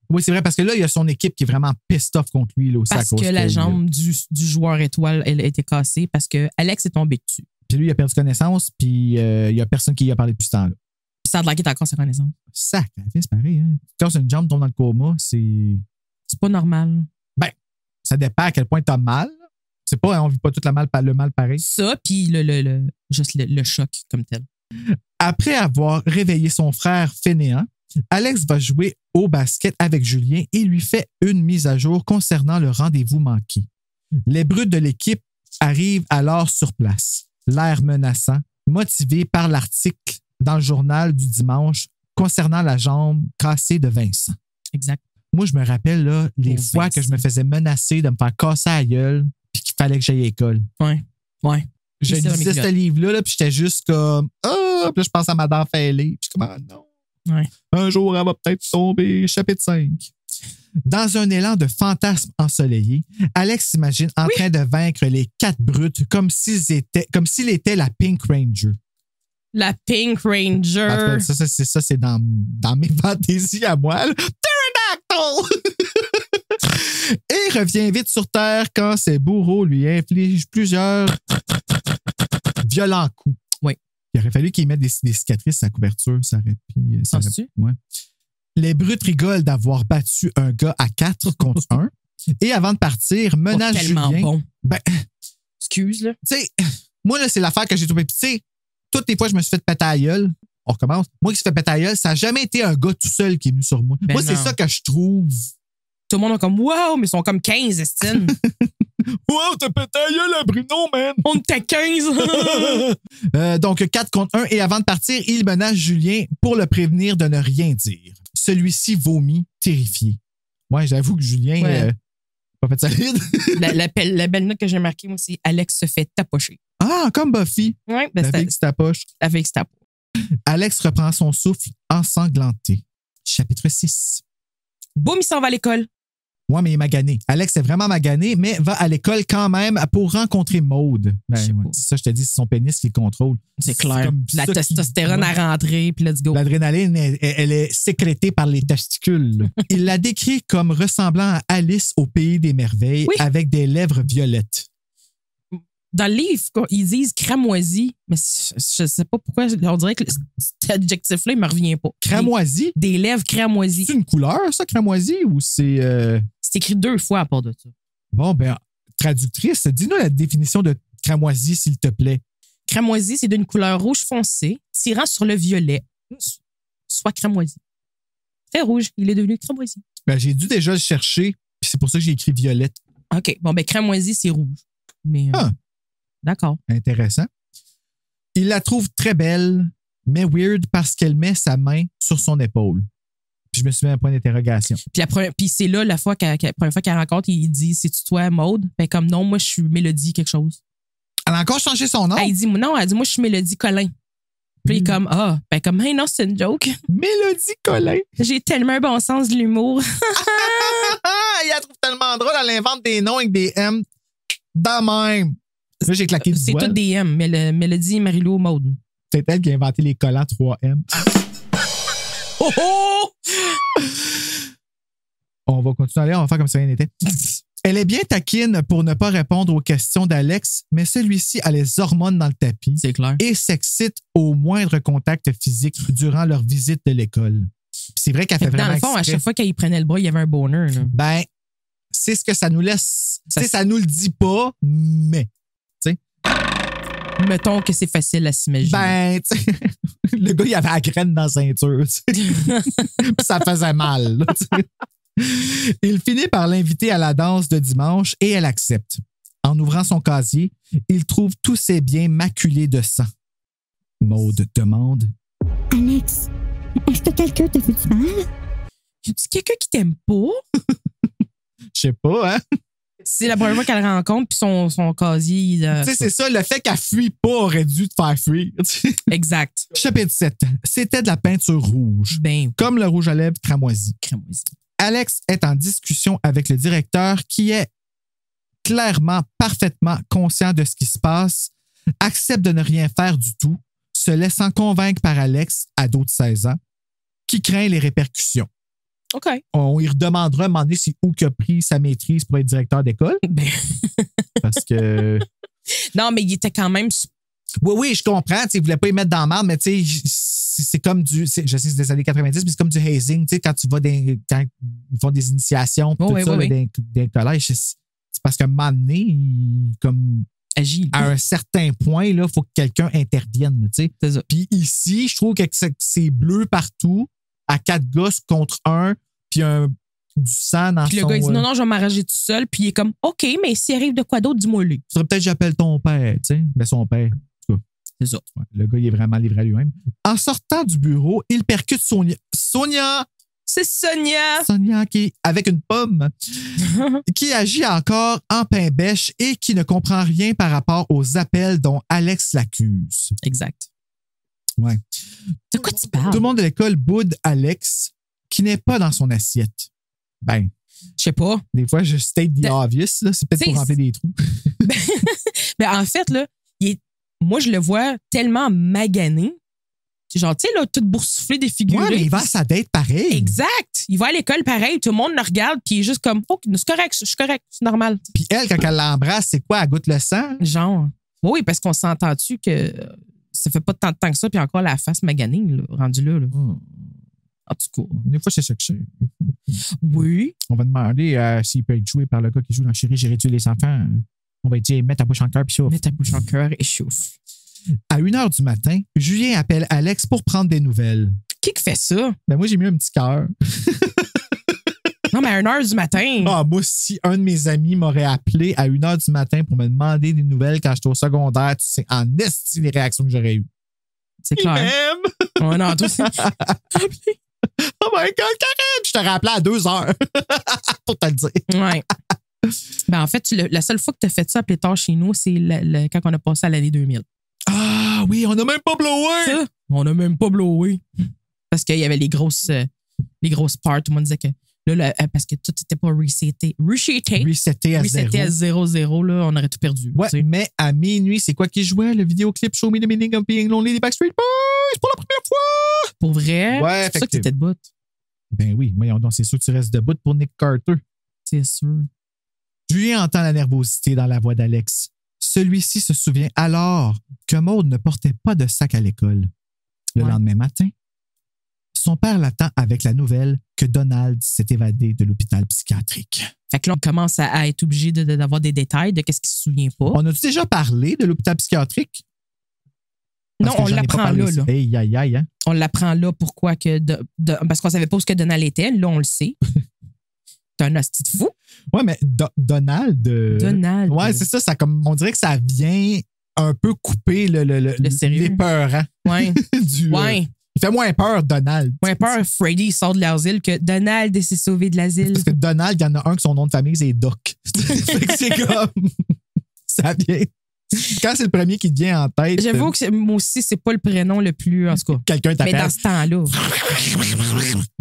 Oui, c'est vrai, parce que là, il y a son équipe qui est vraiment pissed off contre lui. Là, aussi Parce que la jambe du joueur étoile, elle a été cassée parce que Alex est tombé dessus. Puis lui, il a perdu connaissance, puis il y a personne qui lui a parlé depuis ce temps-là. Puis ça a de l'air qu'il est encore sa connaissance. Sacrifice, pareil. Hein? Quand une jambe tombe dans le coma, c'est. C'est pas normal. Ben, ça dépend à quel point t'as mal. C'est pas, on vit pas tout le mal pareil. Ça, puis juste le choc comme tel. Après avoir réveillé son frère fainéant, Alex va jouer au basket avec Julien et lui fait une mise à jour concernant le rendez-vous manqué. Les brutes de l'équipe arrivent alors sur place, l'air menaçant, motivés par l'article dans le journal du dimanche concernant la jambe cassée de Vincent. Exact. Moi, je me rappelle là, les fois Vincent. que je me faisais menacer de me faire casser la gueule puis qu'il fallait que j'aille à l'école. Ouais. Je lisais ce livre-là, puis j'étais juste comme puis là, je pense à Madame Fêlée. Puis je suis comme, ah non. Ouais. Un jour, elle va peut-être tomber. Chapitre 5. Dans un élan de fantasme ensoleillé, Alex s'imagine en train de vaincre les 4 brutes comme s'il était la Pink Ranger. La Pink Ranger. En tout cas, ça, c'est dans mes fantaisies à moi. Là. Pterodactyl! Et revient vite sur Terre quand ses bourreaux lui infligent plusieurs violents coups. Oui. Il aurait fallu qu'il mette des cicatrices à la couverture. Ça aurait pu. Ouais. Les brutes rigolent d'avoir battu un gars à 4 contre 1. Et avant de partir, menacent tellement Julien. Bon. Ben, excuse, là. Tu sais, moi, là, c'est l'affaire que j'ai trouvée. Puis, tu sais, toutes les fois, je me suis fait péter à la gueule. On recommence. Moi qui se fait péter à la gueule, ça n'a jamais été un gars tout seul qui est venu sur moi. Ben moi, c'est non. ça que je trouve. Tout le monde est comme, wow, mais ils sont comme 15, Estine. Wow, t'as pété à la gueule à Bruno, man! On était 15. Donc, 4 contre 1. Et avant de partir, il menace Julien pour le prévenir de ne rien dire. Celui-ci vomit, terrifié. Ouais, j'avoue que Julien pas fait solide. la belle note que j'ai marquée, moi, c'est Alex se fait tapocher. Ah, comme Buffy. Oui, La fille qui se tapoche. La fille qui se tapoche. Alex reprend son souffle ensanglanté. Chapitre 6. Boum, il s'en va à l'école. Ouais, mais il est magané. Alex est vraiment magané, mais va à l'école quand même pour rencontrer Maude. C'est ça, je te dis, c'est son pénis qui le contrôle. C'est clair. La testostérone a rentré, puis let's go. L'adrénaline, elle est sécrétée par les testicules. Il la décrit comme ressemblant à Alice au pays des merveilles avec des lèvres violettes. Dans le livre, ils disent cramoisi, mais je sais pas pourquoi, on dirait que cet adjectif-là, il me revient pas. Cramoisi? Des lèvres cramoisi. C'est une couleur, ça, cramoisi, ou c'est... C'est écrit 2 fois à part de ça. Bon, ben, traductrice, dis-nous la définition de cramoisi, s'il te plaît. Cramoisi, c'est d'une couleur rouge foncé, tirant sur le violet, soit cramoisi. Très rouge, il est devenu cramoisi. Ben, j'ai dû déjà le chercher, puis c'est pour ça que j'ai écrit violette. OK, bon, ben, cramoisi, c'est rouge. Mais... D'accord. Intéressant. Il la trouve très belle, mais weird parce qu'elle met sa main sur son épaule. Puis je me suis mis un point d'interrogation. Puis c'est là, la première fois qu'elle rencontre, il dit, c'est-tu toi, Maude? Ben comme non, moi, je suis Mélodie quelque chose. Elle a encore changé son nom? Elle dit, moi, je suis Mélodie Colin. Puis il est comme, hey, non, c'est une joke. Mélodie Colin. J'ai tellement un bon sens de l'humour. Il la trouve tellement drôle, elle invente des noms avec des M. Dans même. Là, j'ai claqué du doigt. C'est tout des M, mais Mélodie, Marie-Lou, Maude. C'est elle qui a inventé les collants 3M. Oh oh! On va continuer à aller, on va faire comme si rien n'était. Elle est bien taquine pour ne pas répondre aux questions d'Alex, mais celui-ci a les hormones dans le tapis. C'est clair. Et s'excite au moindre contact physique durant leur visite de l'école. Puis c'est vrai qu'elle fait vraiment dans le fond, exprès. à chaque fois qu'il prenait le bras, il y avait un bonheur. Là. Ben, c'est ce que ça nous laisse. Ça nous le dit pas, mais. Mettons que c'est facile à s'imaginer. Ben, tu sais, le gars, il avait la graine dans la ceinture. Puis ça faisait mal. Là, il finit par l'inviter à la danse de dimanche et elle accepte. En ouvrant son casier, il trouve tous ses biens maculés de sang. Maude demande: Alex, est-ce que quelqu'un t'a fait du mal? Y a-tu quelqu'un qui t'aime pas? Je sais pas, hein? C'est la première fois qu'elle rencontre, puis son casier. Tu sais, c'est ça, le fait qu'elle fuit pas aurait dû te faire fuir. Exact. Chapitre 7. C'était de la peinture rouge. Ben, comme le rouge à lèvres cramoisi. Alex est en discussion avec le directeur qui est clairement, parfaitement conscient de ce qui se passe accepte de ne rien faire du tout, se laissant convaincre par Alex, ado de 16 ans, qui craint les répercussions. OK. On lui redemandera à un moment donné si Hook a pris sa maîtrise pour être directeur d'école. Ben, Parce que. non, mais il était quand même. Oui, je comprends. Il ne voulait pas y mettre dans la marde, mais c'est comme du. Je sais que c'est des années 90, mais c'est comme du hazing. Quand tu vas quand ils font des initiations, tout ça, là, dans collège, c'est parce qu'à un moment donné, comme. Agile. À un certain point, il faut que quelqu'un intervienne. Puis ici, je trouve que c'est bleu partout, à 4 gosses contre 1, puis du sang dans puis son... le gars, il dit non, je vais m'arranger tout seul. Puis il est comme, OK, mais s'il arrive de quoi d'autre, dis-moi lui. Ça serait peut-être j'appelle ton père, tu sais. Ben, son père. C'est ça. Ouais, le gars, il est vraiment livré à lui-même. En sortant du bureau, il percute Sonia. C'est Sonia! Sonia qui, avec une pomme, qui agit encore en pain-bêche et qui ne comprend rien par rapport aux appels dont Alex l'accuse. Exact. Ouais. De quoi tu parles? Tout le monde de l'école boude Alex, qui n'est pas dans son assiette. Ben, je sais pas. Des fois, je state the obvious. Là. C'est peut-être pour remplir des trous. Ben, en fait, là, moi, je le vois tellement magané. Genre, tu sais, là, tout boursouflé, défiguré. Ouais, mais il va à sa date pareil. Exact. Il va à l'école pareil. Tout le monde le regarde, puis il est juste comme, oh, c'est correct, je suis correct, c'est normal. Puis elle, quand elle l'embrasse, c'est quoi? Elle goûte le sang? Genre. Oui, parce qu'on s'entend-tu que ça fait pas tant de temps que ça, puis encore la face maganée, là, rendue là. En tout cas. Des fois, c'est ça que c'est. Oui. On va demander s'il peut être joué par le gars qui joue dans Chérie, j'ai réduit les enfants. On va dire, mets ta bouche en cœur, puis chauffe. Mets ta bouche en cœur et chauffe. À 1h du matin, Julien appelle Alex pour prendre des nouvelles. Qui fait ça? Ben moi, j'ai mis un petit cœur. Non, mais à 1h du matin. Ah, moi, si un de mes amis m'aurait appelé à 1h du matin pour me demander des nouvelles quand j'étais au secondaire, tu sais, en esti les réactions que j'aurais eues. C'est clair. Oh non, toi aussi. Oh my God, Karen! Je te rappelais à 2h pour te le dire. Ouais. Ben, en fait, la seule fois que tu as fait ça plus tard chez nous, c'est quand on a passé à l'année 2000. Ah oui, on n'a même pas blowé! Ça, on n'a même pas blowé. Parce qu'il y avait les grosses parts. Tout le monde disait que là, parce que tout n'était pas reseté. Reseté à 0-0, là, on aurait tout perdu. Ouais, t'sais. Mais à minuit, c'est quoi qui jouait? Le vidéoclip Show Me the Meaning of Being Lonely des Backstreet Boys pour la première fois! Pour vrai? Ouais, c'est pour ça que tu étais debout. Ben oui, voyons donc, c'est sûr que tu restes debout pour Nick Carter. C'est sûr. Julien entend la nervosité dans la voix d'Alex. Celui-ci se souvient alors que Maude ne portait pas de sac à l'école. Le lendemain matin, son père l'attend avec la nouvelle que Donald s'est évadé de l'hôpital psychiatrique. Fait que là, on commence à être obligé d'avoir des détails de qu'est-ce qu'il se souvient pas. On a-tu déjà parlé de l'hôpital psychiatrique? Non, on l'apprend là. Aïe, aïe, aïe, hein? On l'apprend là. Pourquoi que... parce qu'on savait pas où ce que Donald était. Là, on le sait. C'est un hostie de fou. Ouais, mais Donald... Donald. Ouais, c'est ça, comme, on dirait que ça vient un peu couper le sérieux. Les peurs. Hein? Ouais. Il fait moins peur, Donald. Moins peur, Freddy, il sort de l'asile que Donald s'est sauvé de l'asile. Parce que Donald, il y en a un que son nom de famille, c'est Doc. C'est comme... ça vient... Quand c'est le premier qui te vient en tête... J'avoue que moi aussi, c'est pas le prénom le plus... En tout cas. Quelqu'un t'appelle. Mais dans ce temps-là...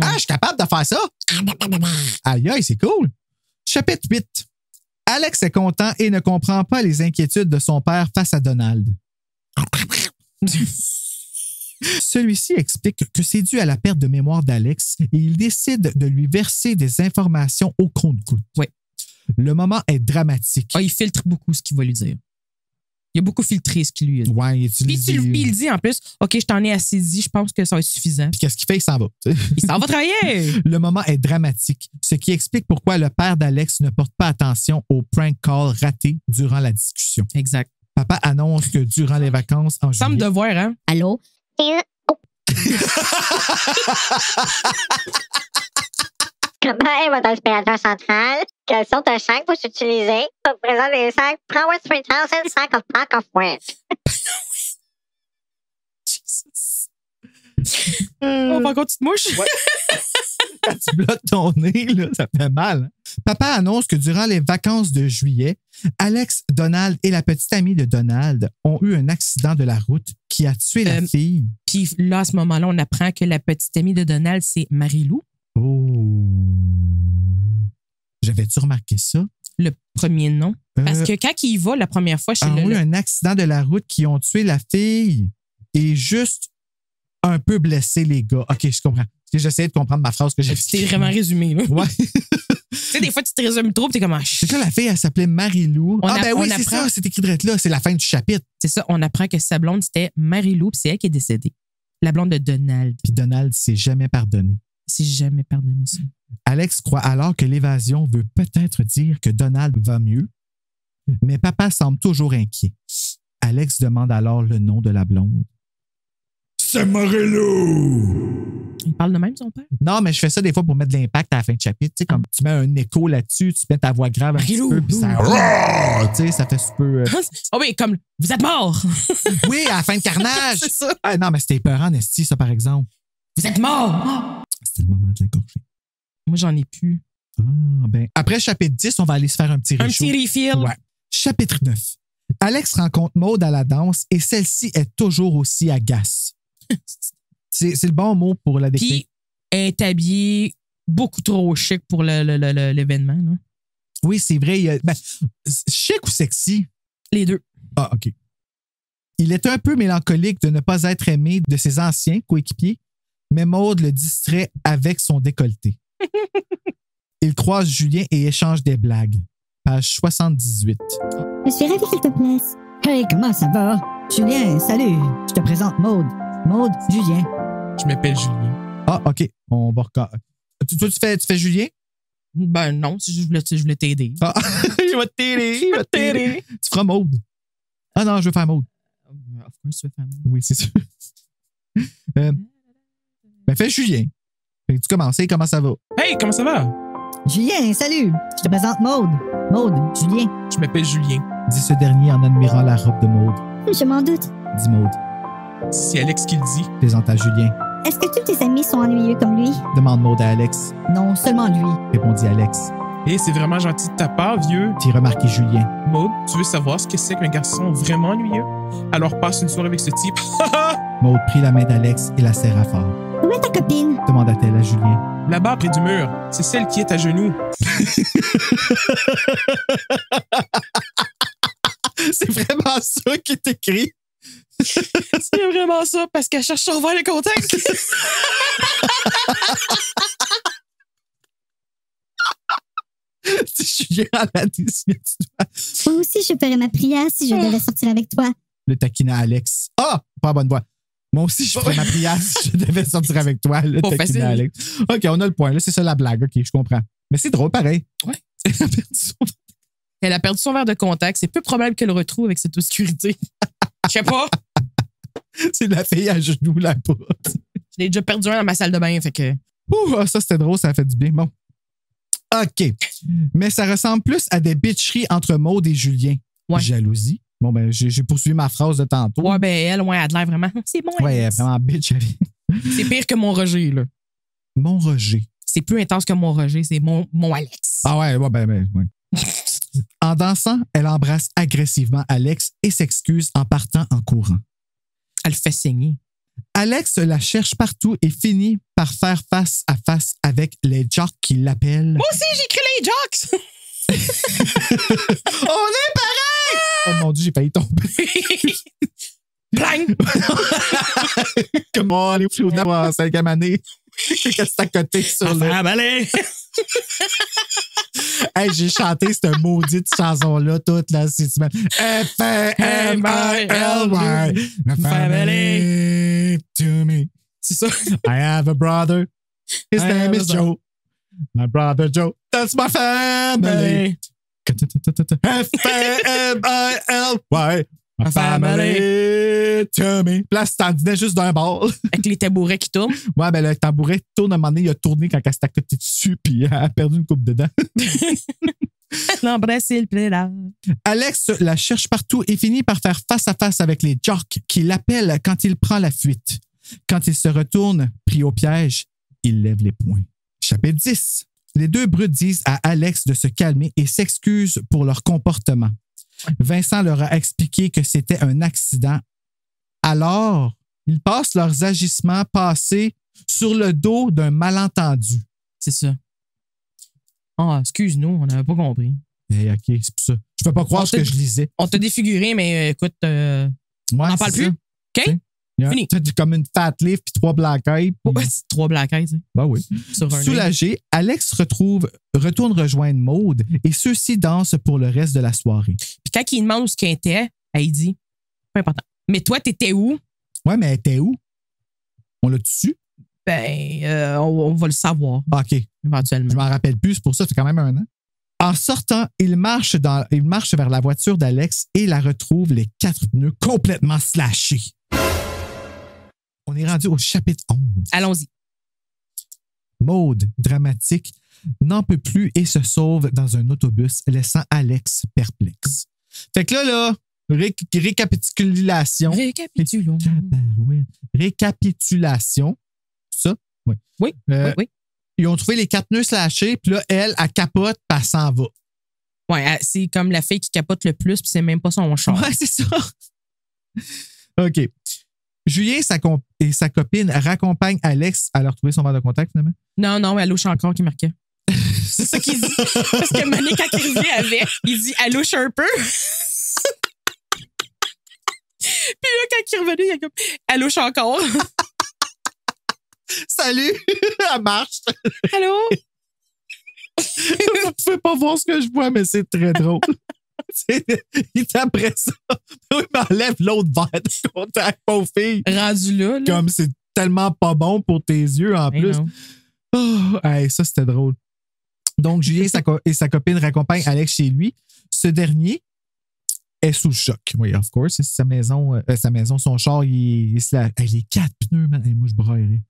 Ah, je suis capable de faire ça? Aïe, aïe, c'est cool. Chapitre 8. Alex est content et ne comprend pas les inquiétudes de son père face à Donald. Celui-ci explique que c'est dû à la perte de mémoire d'Alex et il décide de lui verser des informations au compte-gouttes. Oui. Le moment est dramatique. Ah, il filtre beaucoup ce qu'il va lui dire. Il a beaucoup filtré ce qu'il lui a dit. Ouais, Puis il dit en plus, OK, je t'en ai assez dit, je pense que ça va être suffisant. Puis qu'est-ce qu'il fait? Il s'en va. Il s'en va travailler! Le moment est dramatique, ce qui explique pourquoi le père d'Alex ne porte pas attention au prank call raté durant la discussion. Exact. Papa annonce que durant les vacances en juillet... Semble devoir, hein? Allô? Comment est votre aspirateur central? Quelles sortes de sacs vous utilisez? Au présent des sacs, prends what 3000 sack of pack of wet. On va encore tu te mouches? Ouais. Quand tu bloques ton nez, là, ça fait mal. Hein? Papa annonce que durant les vacances de juillet, Alex, Donald et la petite amie de Donald ont eu un accident de la route qui a tué la fille. Puis là, à ce moment-là, on apprend que la petite amie de Donald, c'est Marie-Lou. Oh. J'avais-tu remarqué ça? Le premier nom. Parce que quand il y va la première fois chez oui, un accident de la route qui ont tué la fille et juste un peu blessé les gars. OK, je comprends. J'essayais de comprendre ma phrase que j'ai C'était vraiment résumé. Là. Ouais. Tu sais, des fois, tu te résumes trop, t'es comme... C'est ça, la fille, elle s'appelait Marie-Lou. Oui, c'est ça, c'est écrit direct là. C'est la fin du chapitre. C'est ça, on apprend que sa blonde, c'était Marie-Lou, puis c'est elle qui est décédée. La blonde de Donald. Puis Donald s'est jamais pardonné. Il s'est jamais pardonné ça. Alex croit alors que l'évasion veut peut-être dire que Donald va mieux, mais papa semble toujours inquiet. Alex demande alors le nom de la blonde. C'est Marie-Lou! Il parle de même, son père? Non, mais je fais ça des fois pour mettre de l'impact à la fin de chapitre. Tu sais, comme tu mets un écho là-dessus, tu mets ta voix grave un petit peu, puis ça... Tu sais, ça fait super... Oh oui, comme « Vous êtes mort! » Oui, à la fin de Carnage! C'est ça. Ah, non, mais c'était épeurant, Nesty, ça, par exemple. Vous êtes mort! C'était le moment de la gorgée. Moi, j'en ai plus. Ah, ben, après chapitre 10, on va aller se faire un petit réchaud. Un petit refill. Ouais. Chapitre 9. Alex rencontre Maude à la danse et celle-ci est toujours aussi agace. C'est le bon mot pour la décrire. Puis, elle est habillée beaucoup trop chic pour l'événement. Là. Oui, c'est vrai. Chic ou sexy? Les deux. Ah, OK. Il est un peu mélancolique de ne pas être aimé de ses anciens coéquipiers, mais Maude le distrait avec son décolleté. Il croise Julien et échange des blagues. Page 78. Je suis ravie qu'elle te plaise. Hey, comment ça va? Julien, salut. Je te présente Maude. Maude, Julien. Je m'appelle Julien. Ah, OK. On va record. Toi, tu fais Julien? Ben non, je voulais t'aider. Ah, il va t'aider. Tu feras Maude. Ah non, je veux faire Maude. Of course, tu veux faire Maude. Oui, c'est sûr. Ben, fais Julien. Tu commences. Comment ça va? Hey, comment ça va? Julien, salut. Je te présente Maude. Maude, Julien. Je m'appelle Julien. Dit ce dernier en admirant la robe de Maude. Je m'en doute. Dit Maude. C'est Alex qui le dit. Plaisante à Julien. Est-ce que tous tes amis sont ennuyeux comme lui? Demande Maude à Alex. Non, seulement lui. Répondit Alex. Hey, c'est vraiment gentil de ta part, vieux. Fit remarquer Julien. Maude, tu veux savoir ce que c'est qu'un garçon vraiment ennuyeux? Alors passe une soirée avec ce type. Maude prit la main d'Alex et la serra fort. Où est ta copine? Demanda-t-elle à Julien. Là-bas, près du mur. C'est celle qui est à genoux. C'est vraiment ça qui est écrit. C'est vraiment ça, parce qu'elle cherche à revoir les contacts. Julien a la décision. Moi aussi, je ferais ma prière si je devais sortir avec toi. Le taquina Alex. Ah! Pas à bonne voix. Moi aussi, je ferais ma prière si je devais sortir avec toi. Le Pas taquina facile. Alex. OK, on a le point. Là, c'est ça la blague. OK, je comprends. Mais c'est drôle, pareil. Ouais. Elle a perdu son... Elle a perdu son verre de contact. C'est peu probable qu'elle le retrouve avec cette obscurité. Je sais pas. C'est la fille à genoux là-bas. Je l'ai déjà perdu un dans ma salle de bain, fait que... Ouh, ça, c'était drôle. Ça a fait du bien. Bon. OK. Mais ça ressemble plus à des bitcheries entre Maude et Julien. Ouais. Jalousie. Bon, ben, j'ai poursuivi ma phrase de tantôt. Ouais, ben elle, ouais, elle a de l'air vraiment... C'est bon, Ouais, elle est Alex. vraiment bitch. C'est pire que mon Roger, là. Mon Roger. C'est plus intense que mon Roger, c'est mon Alex. Ah ouais, ouais. En dansant, elle embrasse agressivement Alex et s'excuse en partant en courant. Elle le fait saigner. Alex la cherche partout et finit par faire face à face avec les jocks qui l'appellent. Moi aussi, j'ai écrit les jocks! On est pareil! Oh mon Dieu, j'ai failli tomber. Blang! Comment les flous en 5e année? Qu'est-ce que c'est à côté sur le... Ah, balai! Hey, j'ai chanté cette maudite chanson-là toute la semaine. F-A-M-I-L-Y. Family to me. C'est ça. I have a brother. His name is Joe. My brother Joe. That's my family. F-A-M-I-L-Y. My family to me. Place, t'en disais juste d'un bord. Avec les tabourets qui tournent. Ouais, ben le tabouret tourne à un moment donné, il a tourné quand elle s'est à côté dessus, puis elle a perdu une coupe dedans. L'embrasser le pédale. Alex la cherche partout et finit par faire face à face avec les jocks qui l'appellent quand il prend la fuite. Quand il se retourne, pris au piège, il lève les poings. Chapitre 10. Les deux brutes disent à Alex de se calmer et s'excusent pour leur comportement. Vincent leur a expliqué que c'était un accident. Alors, ils passent leurs agissements passés sur le dos d'un malentendu. C'est ça. Ah, excuse-nous, on n'avait pas compris. OK, c'est pour ça. Je peux pas croire ce que je lisais. On t'a défiguré, mais écoute, on n'en parle plus. OK? Fini. T'as comme une fat leaf puis 3 black eyes. Ouais, c'est 3 black eyes. Ben oui. Soulagé, Alex retourne rejoindre Maude et ceux-ci dansent pour le reste de la soirée. Puis quand il demande où ce qu'elle était, elle dit, pas important. Mais toi, t'étais où? Ouais, mais elle était où? On l'a dessus? Ben, on va le savoir. OK. Éventuellement. Je m'en rappelle plus, c'est pour ça, c'est quand même un an. En sortant, il marche vers la voiture d'Alex et la retrouve les 4 pneus complètement slashés. On est rendu au chapitre 11. Allons-y. Maude, dramatique, n'en peut plus et se sauve dans un autobus, laissant Alex perplexe. Fait que là, récapitulation. Récapitulation. Ça? Oui. Oui. Oui. Ils ont trouvé les 4 pneus slashés, puis là, elle capote, puis elle s'en va. Ouais, c'est comme la fille qui capote le plus, puis c'est même pas son char. Ouais, c'est ça. OK. Julien et sa copine raccompagnent Alex à leur trouver son verre de contact, finalement? Non, elle louche encore qui marquait. C'est ça qu'il dit. Parce que Mané, quand il revient avec, il dit elle louche un peu. Puis là, quand il est revenu, il est comme elle louche encore. Salut! Elle marche. Allô? Vous pouvez pas voir ce que je vois, mais c'est très drôle. Il après ça, il m'enlève l'autre verre de contact, pauvre fille. Rendu là. Comme c'est tellement pas bon pour tes yeux en plus. Oh, hey, ça, c'était drôle. Donc, Julien et sa copine raccompagnent Alex chez lui. Ce dernier est sous le choc. Oui, of course. C'est sa maison, son char, il les 4 pneus, man. Hey, moi, je braillerais.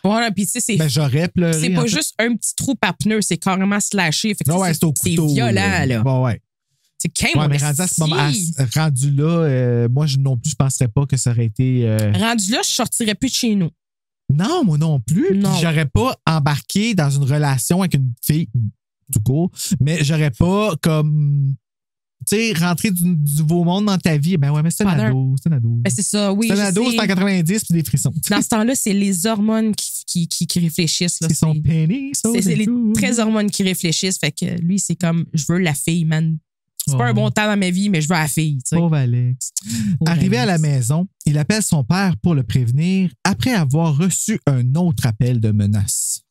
Ouais, puis tu sais, c'est. Ben, j'aurais pleuré. C'est pas juste un petit trou par pneu, c'est carrément slashé. Fait que ouais, c'est au couteau. C'est violent, là. Bon, ouais. C'est quand même. Mais rendu à ce moment, rendu là, moi non plus, je penserais pas que ça aurait été. Rendu là, je sortirais plus de chez nous. Non, moi non plus. Non. J'aurais pas embarqué dans une relation avec une fille, tout court, mais j'aurais pas comme. Tu sais, rentrer du nouveau monde dans ta vie. Ben ouais, mais c'est un ado. C'est un ado. Ben c'est ça, oui. C'est un ado, c'est en 90 puis des frissons. Dans ce temps-là, c'est les hormones qui réfléchissent. Là. C'est son pénis. C'est les 13 hormones qui réfléchissent. Fait que lui, c'est comme je veux la fille, man. C'est pas un bon temps dans ma vie, mais je veux la fille. T'sais. Pauvre Alex. Arrivé à la maison, il appelle son père pour le prévenir après avoir reçu un autre appel de menace.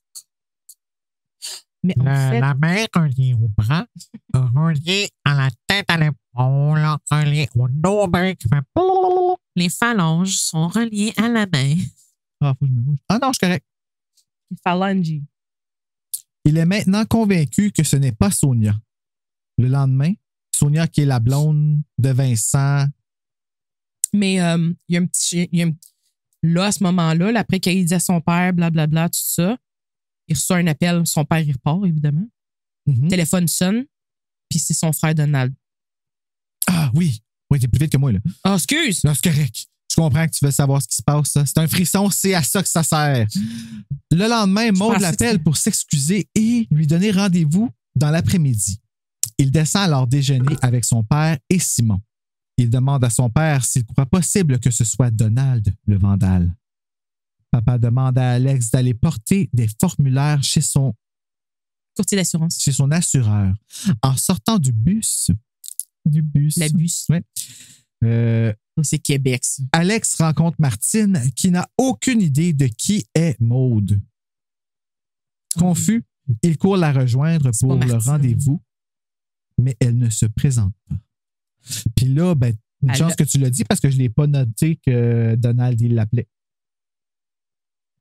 Mais en fait... La main reliée au bras, reliée à la tête à l'épaule, reliée au nombril qui fait... Les phalanges sont reliées à la main. Ah, faut que je me bouge. Ah non, je suis correct. Phalange. Il est maintenant convaincu que ce n'est pas Sonia. Le lendemain, Sonia, qui est la blonde de Vincent. Mais il y a un petit... Là, à ce moment-là, après qu'il dit à son père, blablabla, tout ça, il reçoit un appel. Son père, il repart, évidemment. Mm-hmm. Téléphone sonne, puis c'est son frère Donald. Ah oui. Oui, t'es plus vite que moi, là. Ah, excuse! Non, c'est correct. Je comprends que tu veux savoir ce qui se passe. Ça. C'est un frisson, c'est à ça que ça sert. Le lendemain, Maude l'appelle pour s'excuser et lui donner rendez-vous dans l'après-midi. Il descend alors déjeuner avec son père et Simon. Il demande à son père s'il croit possible que ce soit Donald le vandale. Papa demande à Alex d'aller porter des formulaires chez son courtier d'assurance. Chez son assureur. En sortant du bus. La bus. Ouais. C'est Québec, ça. Alex rencontre Martine qui n'a aucune idée de qui est Maude. Confus, il court la rejoindre pour le rendez-vous, mais elle ne se présente pas. Puis là, ben, une chance que tu l'as dit parce que je ne l'ai pas noté que Donald, il l'appelait.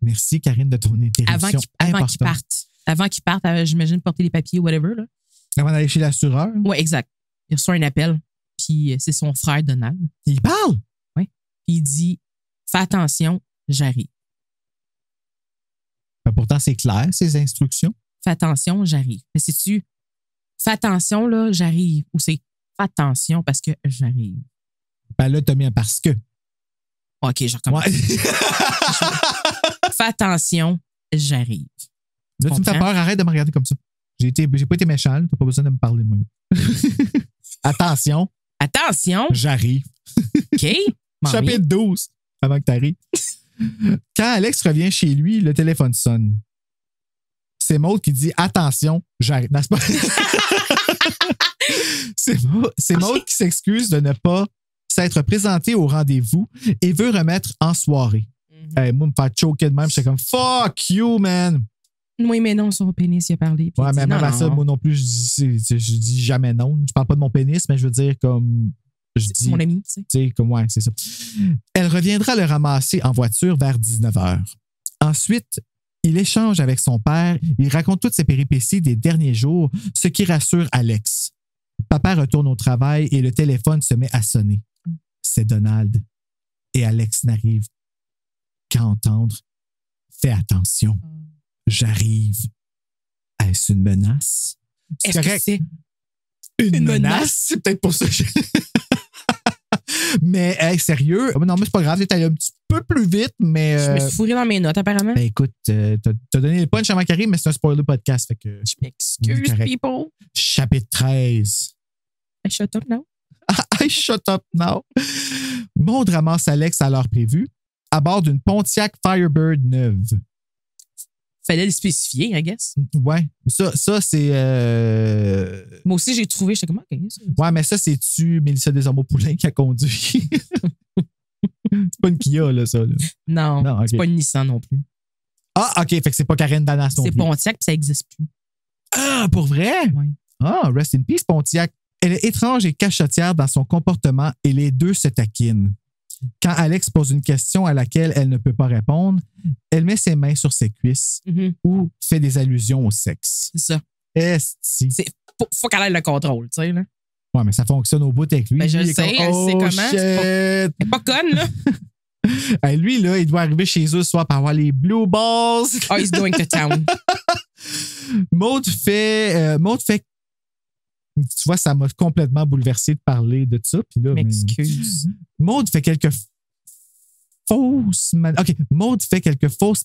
Merci, Karine, de ton interruption. Avant qu'il parte, j'imagine porter les papiers ou whatever. Là. Avant d'aller chez l'assureur? Oui, exact. Il reçoit un appel, puis c'est son frère Donald. Il parle? Oui. Puis il dit fais attention, j'arrive. Ben pourtant, c'est clair, ces instructions. Fais attention, j'arrive. Mais sais-tu, fais attention, là, j'arrive. Ou c'est fais attention parce que j'arrive. Ben là, t'as mis un parce que. OK, je recommence. Ouais. Fais attention, j'arrive. Là, tu me fais peur, arrête de me regarder comme ça. J'ai pas été méchant, t'as pas besoin de me parler de moi. Attention. Attention. J'arrive. OK. Chapitre 12, avant que t'arrives. Quand Alex revient chez lui, le téléphone sonne. c'est Maud qui dit attention, j'arrive. Non, c'est pas... c'est Maud qui s'excuse de ne pas s'être présentée au rendez-vous et veut remettre en soirée. Moi, me faire choquer de même, j'étais comme fuck you, man. Oui, mais non, son pénis, il a parlé. Ouais, mais même à ça, moi non plus, je dis jamais non. Je parle pas de mon pénis, mais je veux dire comme. C'est mon ami, tu sais. Comme, ouais, c'est ça. Elle reviendra le ramasser en voiture vers 19h. Ensuite, il échange avec son père. Il raconte toutes ses péripéties des derniers jours, ce qui rassure Alex. Papa retourne au travail et le téléphone se met à sonner. C'est Donald. Et Alex n'arrive qu'à entendre « Fais attention, j'arrive. » Est-ce une menace? Est-ce que c'est une menace? C'est peut-être pour ça que Mais, hey, sérieux? Non, mais c'est pas grave, t'es allé un petit peu plus vite, mais. Je me suis fourré dans mes notes, apparemment. Ben, écoute, t'as donné le punch avant qu'il arrive, mais c'est un spoiler podcast. Fait que, je m'excuse, people. Chapitre 13. I shut up now. I shut up now. Maud ramasse Alex à l'heure prévue à bord d'une Pontiac Firebird neuve. Fallait le spécifier, I guess. Ouais. Ça c'est. Moi aussi, j'ai trouvé, j'étais comme, OK. Ouais, mais ça, c'est-tu Mélissa Desormeaux-Poulain qui a conduit? C'est pas une Kia, là, ça. Là. Non, okay. C'est pas une Nissan non plus. Ah, OK. Fait que c'est pas Karen Danas non plus. C'est Pontiac, puis ça n'existe plus. Ah, pour vrai? Oui. Ah, rest in peace, Pontiac. Elle est étrange et cachottière dans son comportement et les deux se taquinent. Quand Alex pose une question à laquelle elle ne peut pas répondre, elle met ses mains sur ses cuisses ou fait des allusions au sexe. C'est ça. Esti. Faut qu'elle ait le contrôle, tu sais, là. Ouais, mais ça fonctionne au bout avec lui. Ben, je le sais, elle sait comment. Shit. C'est pas conne, là. Hey, lui, là, il doit arriver chez eux ce soir pour avoir les blue balls. Oh, he's going to town. Maud fait. Tu vois, ça m'a complètement bouleversé de parler de ça. Puis là, m'excuse. Maud fait quelques fausses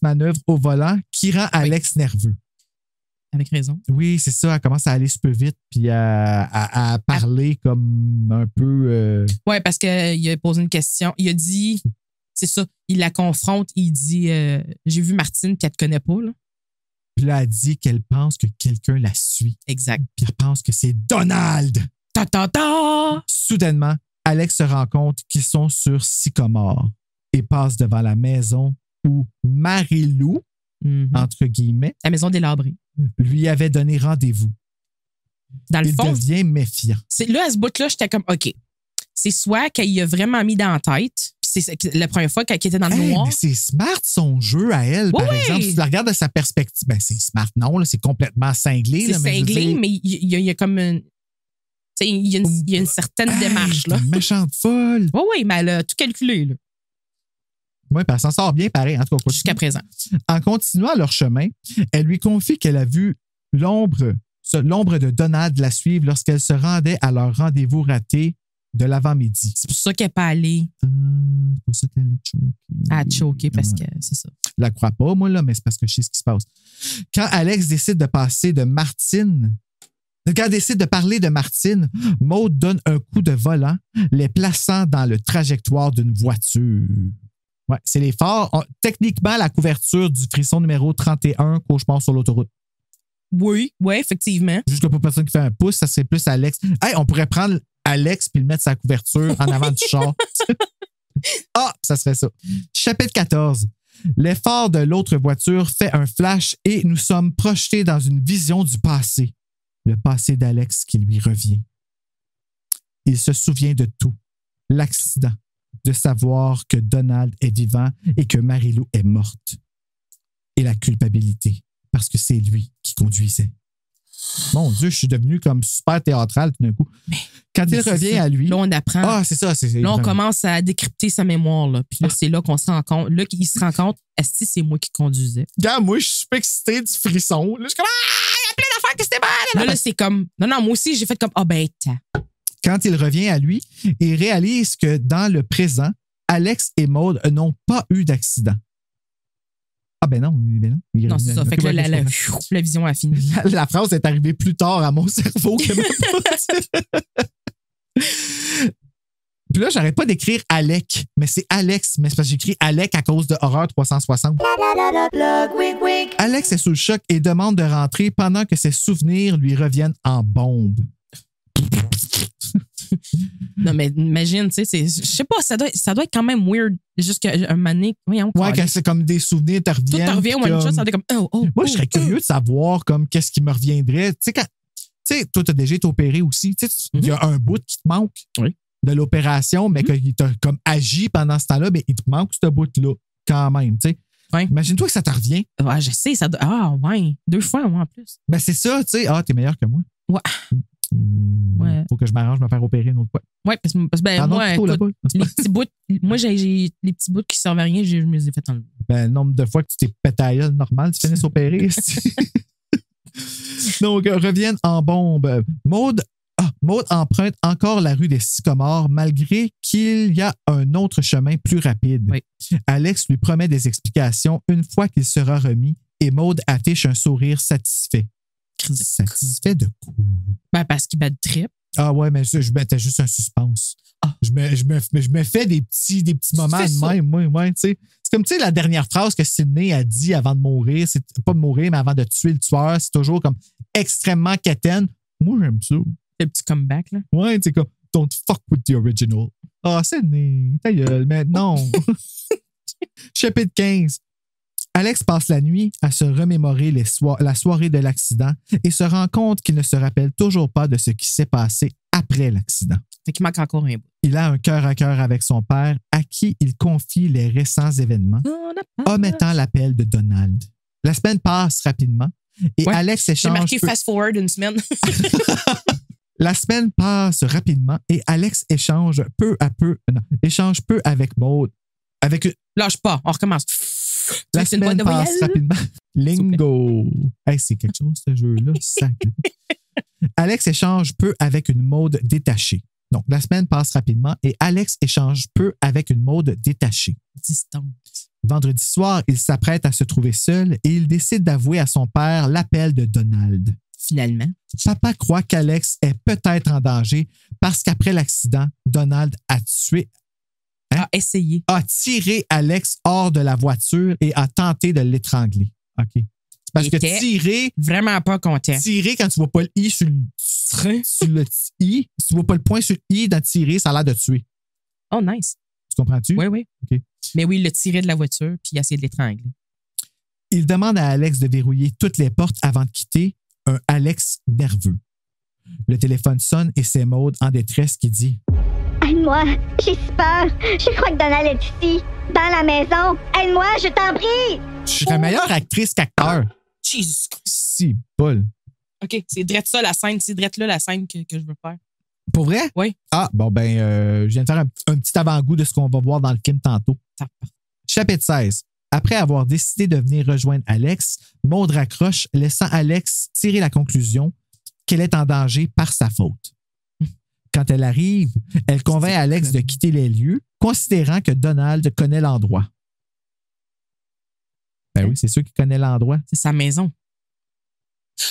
manœuvres au volant qui rend Alex nerveux. Avec raison. Oui, c'est ça. Elle commence à aller super vite puis à parler comme un peu. Oui, parce qu'il a posé une question. Il a dit, c'est ça, il la confronte. Il dit j'ai vu Martine puis elle te connaît pas, là. Puis là, elle dit qu'elle pense que quelqu'un la suit. Exact. Puis elle pense que c'est Donald. Ta-ta-ta! Soudainement, Alex se rend compte qu'ils sont sur Sycomore et passe devant la maison où Marie-Lou, entre guillemets, la maison délabrée, lui avait donné rendez-vous. Dans le fond, il devient méfiant. Là, à ce bout-là, j'étais comme, OK, c'est soit qu'il a vraiment mis dans la tête, c'est la première fois qu'elle était dans le noir. Mais c'est smart son jeu à elle, par exemple. Si tu la regardes de sa perspective, ben c'est smart, non, là, c'est complètement cinglé. C'est cinglé, mais il y a comme une. Il y a une certaine démarche. Là. Une méchante folle. Oui, mais elle a tout calculé. Là. Oui, puis elle s'en sort bien pareil, en tout cas. Jusqu'à présent. En continuant leur chemin, elle lui confie qu'elle a vu l'ombre de Donald la suivre lorsqu'elle se rendait à leur rendez-vous raté de l'avant-midi. C'est pour ça qu'elle n'est pas allée. C'est pour ça qu'elle a choqué. Elle a choqué parce que c'est ça. Je la crois pas, moi, là, mais c'est parce que je sais ce qui se passe. Quand Alex décide de passer de Martine, quand elle décide de parler de Martine, Maud donne un coup de volant, les plaçant dans le trajectoire d'une voiture. Ouais, c'est les phares. Techniquement, la couverture du frisson numéro 31, cauchemar sur l'autoroute. Oui, effectivement. Jusqu'à pas personne qui fait un pouce, ça serait plus Alex. Hey, on pourrait prendre Alex puis le mettre sa couverture en avant du char. Ah, ça serait ça. Chapitre 14. L'effort de l'autre voiture fait un flash et nous sommes projetés dans une vision du passé. Le passé d'Alex qui lui revient. Il se souvient de tout. L'accident, de savoir que Donald est vivant et que Marie-Lou est morte. Et la culpabilité, parce que c'est lui qui conduisait. Mon Dieu, je suis devenu comme super théâtral tout d'un coup. Quand il revient à lui... Là, on apprend. Ah, c'est ça. Là, on commence à décrypter sa mémoire. Là. Puis là, c'est là qu'on se rend compte. Là, il se rend compte, est-ce que c'est moi qui conduisais? Gars, moi, je suis super excité du frisson. Là, je suis comme, il y a plein d'affaires que c'était mal. Là, c'est comme, non, moi aussi, j'ai fait comme, Quand il revient à lui, il réalise que dans le présent, Alex et Maud n'ont pas eu d'accident. Ah ben non. Non, c'est ça. Fait que là, la vision a fini. La phrase est arrivée plus tard à mon cerveau que Puis là, j'arrête pas d'écrire Alec, mais c'est Alex. Mais c'est parce que j'écris Alec à cause de Horreur 360. Alex est sous le choc et demande de rentrer pendant que ses souvenirs lui reviennent en bombe. Non, mais imagine, tu sais, je sais pas, ça doit être quand même weird. Juste qu'un moment donné, voyons. Ouais, quand c'est comme des souvenirs te reviennent. Tout te revient, one shot, ça doit être comme, Moi, je serais curieux de savoir comme qu'est-ce qui me reviendrait. Tu sais, toi, t'as déjà été opéré aussi. Tu sais, il y a un bout qui te manque de l'opération, mais qu'il t'a comme agi pendant ce temps-là, mais il te manque ce bout-là quand même, tu sais. Ouais. Imagine-toi que ça te revient. Ouais, je sais, ça doit. Ah, ouais. 2 fois, moi, en plus. Ben, c'est ça, tu sais. Ah, t'es meilleur que moi. Ouais. Faut que je m'arrange de me faire opérer une autre fois. Ouais, parce que ben, moi, écoute, les petits bouts, moi, j'ai les petits bouts qui servent à rien, je me les ai fait enlever. Ben, le nombre de fois que tu t'es pété à gueule normal, tu finis opérer. Donc, reviennent en bombe. Maud emprunte encore la rue des Sycomores malgré qu'il y a un autre chemin plus rapide. Oui. Alex lui promet des explications une fois qu'il sera remis et Maud affiche un sourire satisfait. Satisfait de quoi? Ben, parce qu'il bat de trip. Ah ouais, mais je mettais juste un suspense. Ah. Je me fais des petits moments de même, moi, tu sais. C'est comme, tu sais, la dernière phrase que Sydney a dit avant de mourir, c'est pas de mourir, mais avant de tuer le tueur, c'est toujours comme extrêmement quétaine. Moi, j'aime ça. Le petit comeback, là. Ouais, tu sais, comme, don't fuck with the original. Ah, Sydney, ta gueule, mais non. Chapitre 15. Alex passe la nuit à se remémorer la soirée de l'accident et se rend compte qu'il ne se rappelle toujours pas de ce qui s'est passé après l'accident. Fait qu'il manque encore un bout. Il a un cœur à cœur avec son père, à qui il confie les récents événements, omettant l'appel de Donald. La semaine passe rapidement et Alex échange... J'ai marqué fast forward une semaine. La semaine passe rapidement et Alex échange peu avec Maud. Lâche pas, on recommence. La semaine passe rapidement. Lingo. Hey, c'est quelque chose, ce jeu-là. Alex échange peu avec une Maud détachée. Donc, la semaine passe rapidement et Alex échange peu avec une Maud détachée. Distante. Vendredi soir, il s'apprête à se trouver seul et il décide d'avouer à son père l'appel de Donald. Finalement. Papa croit qu'Alex est peut-être en danger parce qu'après l'accident, Donald a tiré Alex hors de la voiture et a tenté de l'étrangler. OK. Parce que tirer... Vraiment pas content. Tirer quand tu vois pas le I sur le I, si tu vois pas le point sur le I dans tirer, ça a l'air de tuer. Oh, nice. Tu comprends-tu? Oui, oui. OK. Mais oui, il l'a tiré de la voiture puis il a essayé de l'étrangler. Il demande à Alex de verrouiller toutes les portes avant de quitter, un Alex nerveux. Le téléphone sonne et c'est Maud en détresse qui dit... Aide-moi, j'ai si peur. Je crois que Donald est ici, dans la maison. Aide-moi, je t'en prie. Je serais meilleure actrice qu'acteur. Jesus Christ. Si, Paul. OK, c'est drette ça la scène. C'est drette là la scène que je veux faire. Pour vrai? Oui. Ah, bon, je viens de faire un petit avant-goût de ce qu'on va voir dans le film tantôt. Chapitre 16. Après avoir décidé de venir rejoindre Alex, Maud raccroche, laissant Alex tirer la conclusion qu'elle est en danger par sa faute. Quand elle arrive, elle convainc Alex de quitter les lieux, considérant que Donald connaît l'endroit. Ben oui, c'est sûr qu'il connaît l'endroit. C'est sa maison.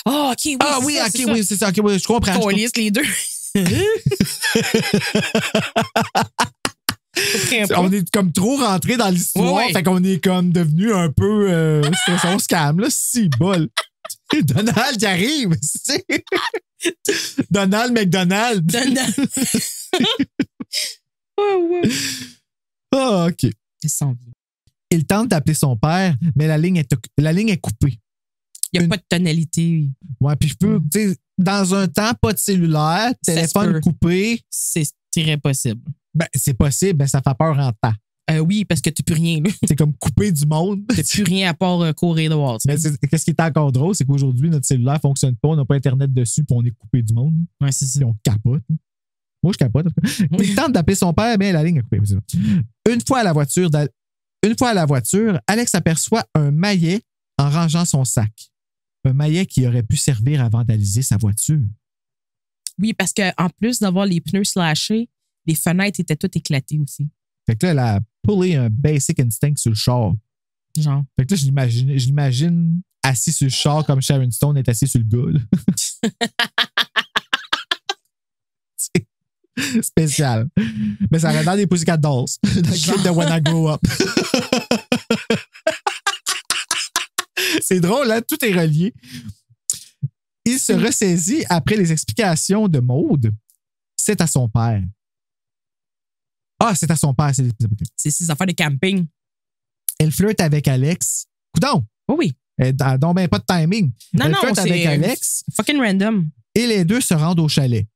Oh, OK, oui. Ah oui, OK, oui, c'est ça. OK, oui, je comprends. On liste les deux. On est comme trop rentré dans l'histoire, fait qu'on est comme devenu un peu... on se calme, là, si bol. Donald qui arrive, c'est... Donald McDonald. Donald. Ah, OK. Il tente d'appeler son père, mais la ligne est coupée. Il n'y a pas de tonalité. Ouais, puis je peux, tu sais, dans un temps, pas de cellulaire, téléphone coupé. C'est très possible. Ben, c'est possible, mais ça fait peur en temps. Oui, parce que tu n'as plus rien. C'est comme couper du monde. Tu n'as plus rien à part courir dehors. Mais qu'est-ce qui est encore drôle, c'est qu'aujourd'hui, notre cellulaire ne fonctionne pas, on n'a pas Internet dessus, puis on est coupé du monde. Ouais, c'est ça. Puis on capote. Moi, je capote. Il tente d'appeler son père, mais la ligne est coupée. Une fois à la voiture, Alex aperçoit un maillet en rangeant son sac. Un maillet qui aurait pu servir à vandaliser sa voiture. Oui, parce qu'en plus d'avoir les pneus slashés, les fenêtres étaient toutes éclatées aussi. Fait que là, elle a pullé un Basic Instinct sur le char. Genre. Fait que là, je l'imagine assis sur le char comme Sharon Stone est assis sur le gars. spécial. Mais ça aurait dans des Pussycat Dolls. Dans le clip de When I Grow Up. C'est drôle, hein? Tout est relié. Il se ressaisit après les explications de Maude. C'est à son père. Ah, c'est à son père. C'est ses affaires de camping. Elle flirte avec Alex. Coudon! Oh oui. Elle n'a donc ben pas de timing. Non, elle non, flirte c'est avec Alex. Fucking random. Et les deux se rendent au chalet.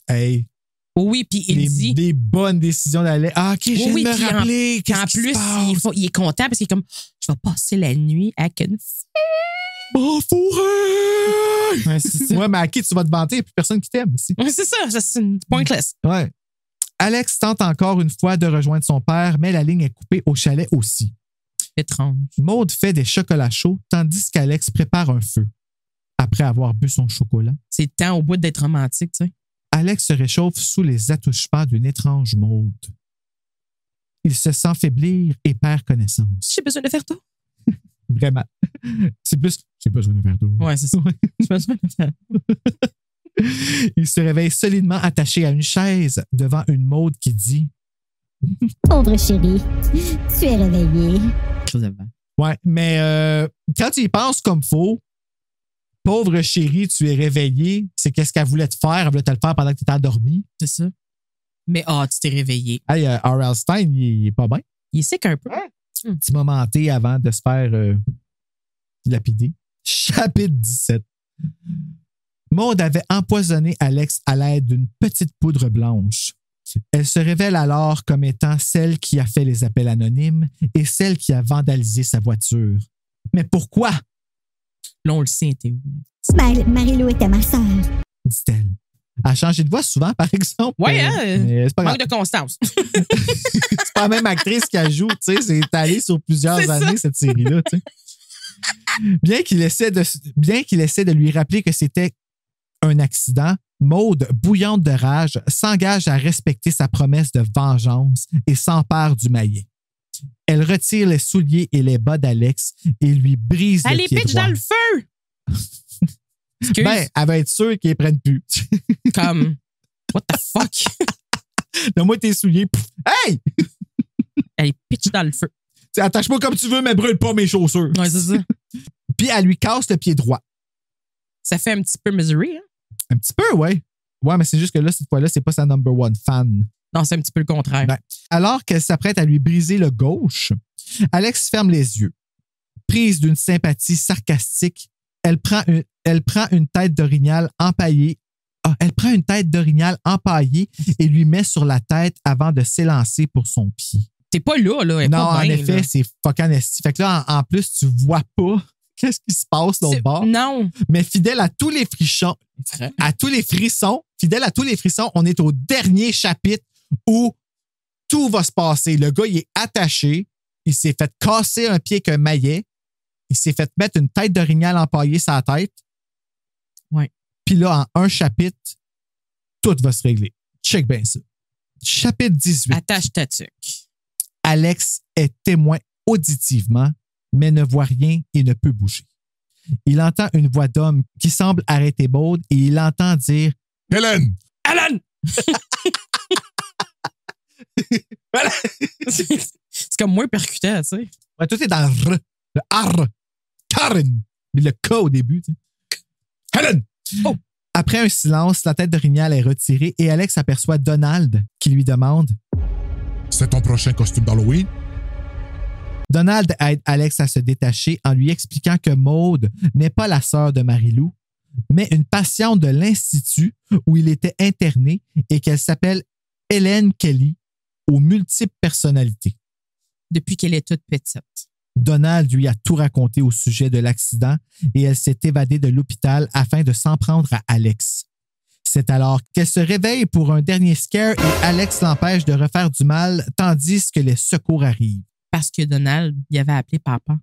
Hey. Oh oui, puis il dit... Des bonnes décisions d'Alex. Ah, OK, je viens de me rappeler. En plus, il est content parce qu'il est comme, je vais passer la nuit à Kenzie. Oh, fourré! Ouais, mais à qui tu vas te vanter? Il n'y a plus personne qui t'aime. C'est ça, c'est une pointless. Ouais. Alex tente encore une fois de rejoindre son père, mais la ligne est coupée au chalet aussi. Étrange. Maude fait des chocolats chauds, tandis qu'Alex prépare un feu. Après avoir bu son chocolat. C'est le temps au bout d'être romantique, tu sais. Alex se réchauffe sous les attouchements d'une étrange Maude. Il se sent faiblir et perd connaissance. J'ai besoin de faire tout. Vraiment. C'est plus, j'ai besoin de faire tout. Ouais, c'est ça. J'ai besoin de faire tout. Il se réveille solidement attaché à une chaise devant une Maude qui dit Pauvre chérie, tu es réveillée. Chose avant. Ouais, mais quand tu y penses comme faut, pauvre chérie, tu es réveillée, c'est qu'est-ce qu'elle voulait te faire? Elle voulait te le faire pendant que tu étais endormi. C'est ça. Mais tu t'es réveillé. Hey, R.L. Stein, il est pas bien. Il est sec un peu. Petit momenté avant de se faire lapider. Chapitre 17. Maude avait empoisonné Alex à l'aide d'une petite poudre blanche. Elle se révèle alors comme étant celle qui a fait les appels anonymes et celle qui a vandalisé sa voiture. Mais pourquoi? Là, on le sait, t'es où? Marie-Lou était ma sœur. Dit-elle. Elle a changé de voix souvent, par exemple. Ouais, hein? C'est pas manque grave. de constance. C'est pas la même actrice qui joue, tu sais. C'est étalé sur plusieurs années, cette série-là, tu sais. Bien qu'il essaie de lui rappeler que c'était un accident, Maude, bouillante de rage, s'engage à respecter sa promesse de vengeance et s'empare du maillet. Elle retire les souliers et les bas d'Alex et lui brise le pied droit. Elle pitch dans le feu! Excuse. Ben, elle va être sûre qu'ils ne prennent plus. Comme, what the fuck? Donne-moi tes souliers. Hey! Elle pitch dans le feu. T'sais, attache-moi comme tu veux, mais brûle pas mes chaussures. Ouais, c'est ça. Puis elle lui casse le pied droit. Ça fait un petit peu misery, hein? Un petit peu, ouais. Ouais, mais c'est juste que là, cette fois-là, c'est pas sa number one fan. Non, c'est un petit peu le contraire. Ben, alors qu'elle s'apprête à lui briser le gauche, Alex ferme les yeux. Prise d'une sympathie sarcastique, elle prend une tête d'orignal empaillée. Elle prend une tête d'orignal empaillée et lui met sur la tête avant de s'élancer pour son pied. T'es pas là, là. Non, pas en bien, effet, là. c'est fucking esti. Fait que là, en plus, tu vois pas qu'est-ce qui se passe de l'autre bord. Non. Mais fidèle à tous les frissons, on est au dernier chapitre où tout va se passer. Le gars, il est attaché. Il s'est fait casser un pied avec un maillet. Il s'est fait mettre une tête d'orignal empaillée sur la tête. Ouais. Puis là, en un chapitre, tout va se régler. Check bien ça. Chapitre 18. Attache ta tuque. Alex est témoin auditivement, mais ne voit rien et ne peut bouger. Il entend une voix d'homme qui semble arrêter Maude et il entend dire « Hélène! Hélène! » C'est comme moins percutant, tu sais. Ouais, tout est dans le R. Le R. Karen. Mais le K au début, tu sais. Hélène! Oh! Après un silence, la tête d'orignal est retirée et Alex aperçoit Donald qui lui demande « C'est ton prochain costume d'Halloween? » Donald aide Alex à se détacher en lui expliquant que Maude n'est pas la sœur de Marie-Lou, mais une patiente de l'Institut où il était interné et qu'elle s'appelle Hélène Kelly, aux multiples personnalités. Depuis qu'elle est toute petite. Donald lui a tout raconté au sujet de l'accident et elle s'est évadée de l'hôpital afin de s'en prendre à Alex. C'est alors qu'elle se réveille pour un dernier scare et Alex l'empêche de refaire du mal tandis que les secours arrivent. Parce que Donald, il avait appelé papa.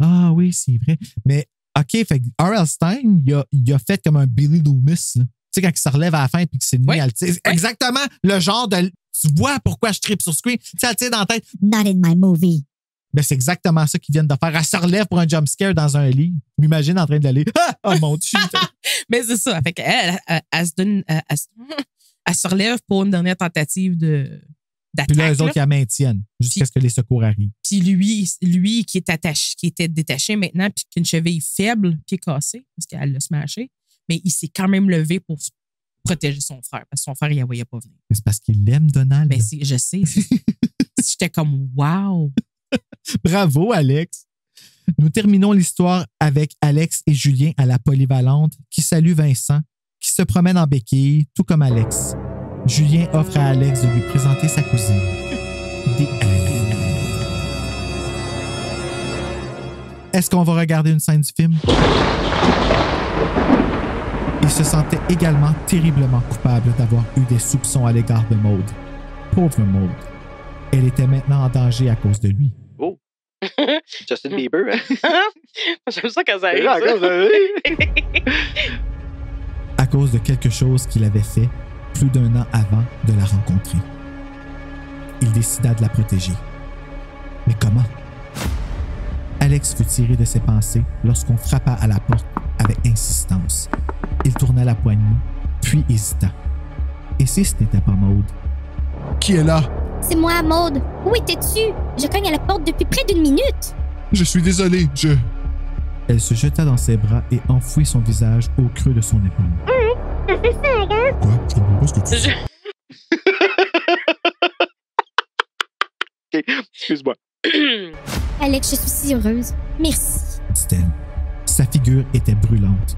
Ah oui, c'est vrai. Mais OK, fait que R.L. Stein, il a fait comme un Billy Loomis. Tu sais, quand il se relève à la fin et qu'il s'est mis à le tirer. Exactement le genre de... Tu vois pourquoi je tripe sur screen? Tu sais, elle tire dans la tête. Not in my movie. Ben, c'est exactement ça qu'ils viennent de faire. Elle se relève pour un jump scare dans un lit. M'imagine en train d'aller. Ah! Oh mon Dieu! Mais c'est ça. Fait qu'elle, elle se donne. Elle se relève pour une dernière tentative d'attaque. Puis là, eux autres, ils la maintiennent jusqu'à ce que les secours arrivent. Puis lui qui est attaché, qui était détaché maintenant, puis qui a une cheville faible, pied cassé, parce qu'elle l'a smashé, mais il s'est quand même levé pour protéger son frère, parce que son frère, il la voyait pas venir. Mais c'est parce qu'il aime Donald. Ben, je sais. J'étais comme, wow! Bravo, Alex. Nous terminons l'histoire avec Alex et Julien à la polyvalente qui salue Vincent, qui se promène en béquille, tout comme Alex. Julien offre à Alex de lui présenter sa cousine. Est-ce qu'on va regarder une scène du film? Il se sentait également terriblement coupable d'avoir eu des soupçons à l'égard de Maude. Pauvre Maude. Elle était maintenant en danger à cause de lui. Oh! Justin Bieber, hein? J'aime ça quand ça arrive. À cause de quelque chose qu'il avait fait plus d'1 an avant de la rencontrer. Il décida de la protéger. Mais comment? Alex fut tiré de ses pensées lorsqu'on frappa à la porte avec insistance. Il tourna la poignée, puis hésita. Et si ce n'était pas Maude? Qui est là? C'est moi, Maude. Où étais-tu? Je cogne à la porte depuis près d'1 minute. Je suis désolé, Elle se jeta dans ses bras et enfouit son visage au creux de son épaule. Ça fait ça, hein? Quoi? Je comprends pas ce que tu dis. OK, excuse-moi. Alex, je suis si heureuse. Merci. Dit-elle. Sa figure était brûlante.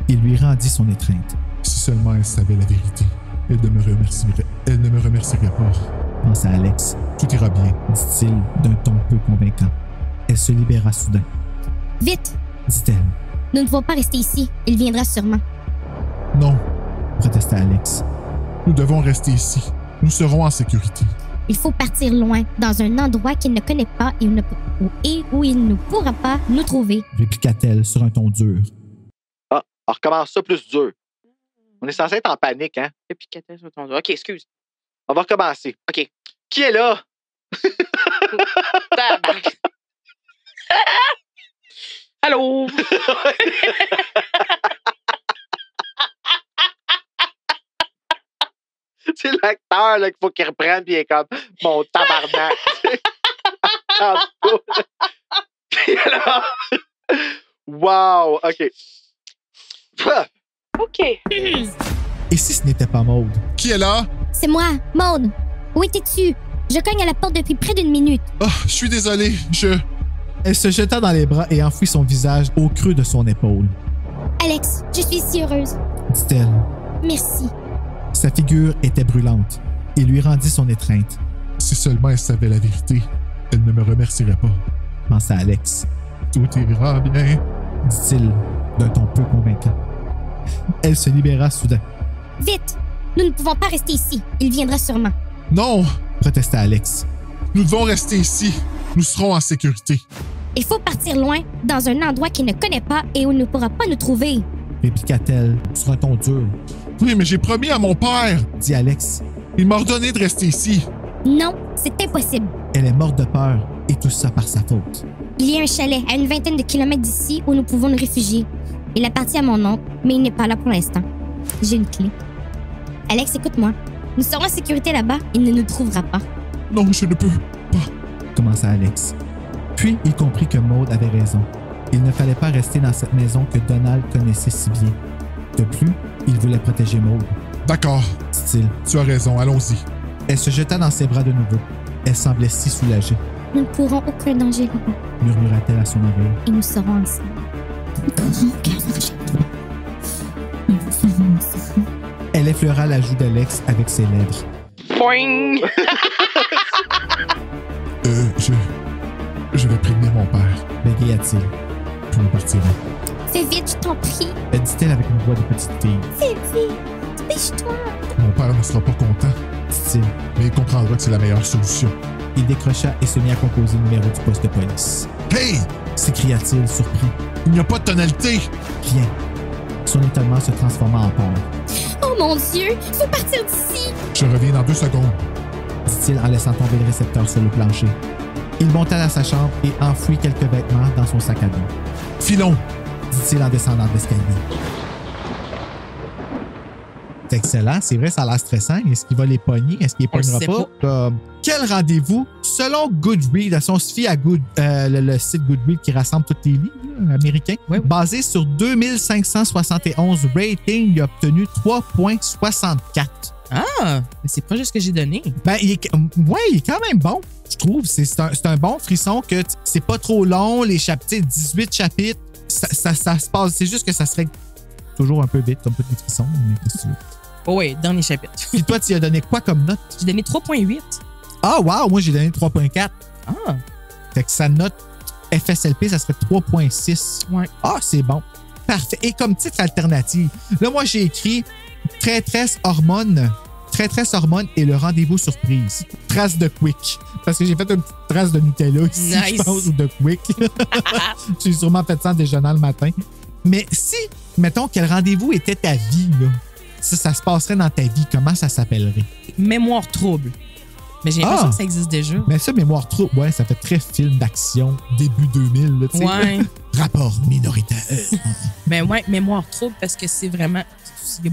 Il lui rendit son étreinte. Si seulement elle savait la vérité, elle ne me remercierait pas. Pensa Alex. Tout ira bien, dit-il d'un ton peu convaincant. Elle se libéra soudain. Vite, dit-elle. Nous ne devons pas rester ici. Il viendra sûrement. Non, protesta Alex. Nous devons rester ici. Nous serons en sécurité. Il faut partir loin, dans un endroit qu'il ne connaît pas et où il ne pourra pas nous trouver. Répliqua-t-elle sur un ton dur. Ah, on recommence ça plus dur. On est censé être en panique, hein? Répliqua-t-elle sur ton dur. OK, excuse. On va recommencer. OK. Qui est là? Allô? C'est l'acteur là, qu'il faut qu'il reprenne puis il est comme mon tabarnak. Wow, OK. OK. Et si ce n'était pas Maude? Qui est là? C'est moi, Maude. Où étais-tu? Je cogne à la porte depuis près d'1 minute. Oh, je suis désolé, Elle se jeta dans les bras et enfouit son visage au creux de son épaule. Alex, je suis si heureuse. Dit-elle. Merci. Sa figure était brûlante. Il lui rendit son étreinte. Si seulement elle savait la vérité, elle ne me remercierait pas. Pensa Alex. Tout ira bien, dit-il d'un ton peu convaincant. Elle se libéra soudain. Vite! Nous ne pouvons pas rester ici. Il viendra sûrement. Non! Protesta Alex. Nous devons rester ici. Nous serons en sécurité. Il faut partir loin, dans un endroit qu'il ne connaît pas et où il ne pourra pas nous trouver. Répliqua-t-elle sur un ton dur. Oui, mais j'ai promis à mon père, dit Alex. Il m'a ordonné de rester ici. Non, c'est impossible. Elle est morte de peur et tout ça par sa faute. Il y a un chalet à une 20aine de kilomètres d'ici où nous pouvons nous réfugier. Il appartient à mon oncle, mais il n'est pas là pour l'instant. J'ai une clé. Alex, écoute-moi. Nous serons en sécurité là-bas. Il ne nous trouvera pas. Non, je ne peux pas. Commença Alex. Puis il comprit que Maude avait raison. Il ne fallait pas rester dans cette maison que Donald connaissait si bien. De plus, il voulait protéger Maude. D'accord, dit-il. Tu as raison, allons-y. Elle se jeta dans ses bras de nouveau. Elle semblait si soulagée. Nous ne courons aucun danger là-bas. Murmura-t-elle à son oreille. Et nous serons ensemble. Nous ne courons aucun danger là-bas. Nous serons ensemble. Elle effleura la joue d'Alex avec ses lèvres. Boing! Je vais prévenir mon père. Bégaya-t-il. Puis nous partirons. Fais vite, je t'en prie. Dit-elle avec une voix de petite fille. Fais vite. Dépêche-toi. Mon père ne sera pas content. Dit-il. Mais il comprendra que c'est la meilleure solution. Il décrocha et se mit à composer le numéro du poste de police. Hey! S'écria-t-il surpris. Il n'y a pas de tonalité. Rien. Son étonnement se transforma en peur. Oh mon Dieu! Faut partir d'ici! Je reviens dans 2 secondes. Dit-il en laissant tomber le récepteur sur le plancher. Il monta dans sa chambre et enfouit quelques vêtements dans son sac à dos. « Filons !» dit-il en descendant de l'escalier. C'est excellent. C'est vrai, ça a l'air stressant. Est-ce qu'il va les pogner? Est-ce qu'il les pognera pas? Quel rendez-vous? Selon Goodreads, si on se fie à le site Goodreads qui rassemble tous les livres américains, basé sur 2571 ratings, il a obtenu 3,64. Ah! C'est pas juste ce que j'ai donné. Ben, il est quand même bon, je trouve. C'est un bon frisson que c'est pas trop long. Les chapitres, 18 chapitres, ça se passe. C'est juste que ça serait toujours un peu vite, comme tous les frissons. Mais qu'est-ce que tu veux? Oh oui, dernier chapitre. Puis toi, tu as donné quoi comme note? J'ai donné 3,8. Ah, wow! Moi, j'ai donné 3,4. Ah! Fait que sa note FSLP, ça serait 3,6. Ouais. Ah, c'est bon. Parfait. Et comme titre alternatif, là, moi, j'ai écrit Traîtresse hormone. Traîtresse hormone et le rendez-vous surprise. Trace de Quick. Parce que j'ai fait une petite trace de Nutella ici, nice. Je pense, ou de Quick. J'ai sûrement fait ça en déjeunant le matin. Mais si, mettons, que le rendez-vous était ta vie, là, ça se passerait dans ta vie, comment ça s'appellerait? Mémoire trouble. Mais j'ai l'impression que ça existe déjà. Mais ça, Mémoire trouble, ouais, ça fait très film d'action, début 2000, là, tu sais. Ouais. Rapport minoritaire. Ben ouais, Mémoire trouble, parce que c'est vraiment... Je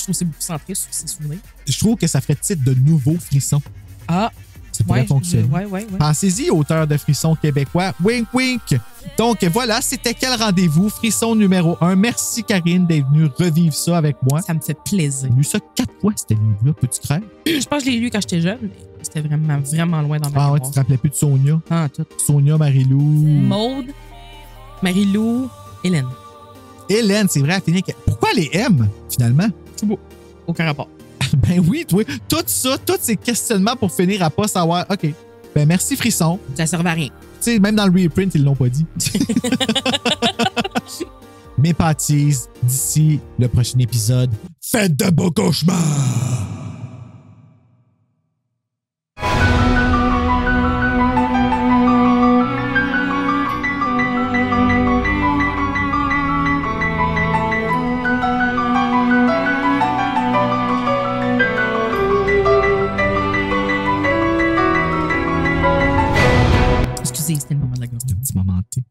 trouve que c'est beaucoup centré sur ses souvenirs. Je trouve que ça ferait titre de nouveaux frissons. Ah! Ça pourrait fonctionner. Ouais. Pensez-y, auteur de frissons québécois. Wink, wink! Donc voilà, c'était Quel rendez-vous? Frisson numéro 1. Merci, Karine, d'être venue revivre ça avec moi. Ça me fait plaisir. J'ai lu ça 4 fois, ce livre-là. Peux-tu craindre? Je pense que je l'ai lu quand j'étais jeune, mais c'était vraiment, vraiment loin dans ma mémoire. Ah ouais, tu te rappelais plus de Sonia? Ah, tout. Sonia, Marie-Lou. Maude, Marie-Lou, Hélène. Hélène, c'est vrai, elle finit. Pourquoi les M, finalement? Aucun rapport. Ben oui, toi. Tout ça, tous ces questionnements pour finir à pas savoir. OK. Ben merci, Frisson. Ça servait à rien. Tu sais, même dans le reprint, ils l'ont pas dit. Mes pâtisses, d'ici le prochain épisode, faites de beaux cauchemars! C'était le moment de la gorge. Un petit moment de thé.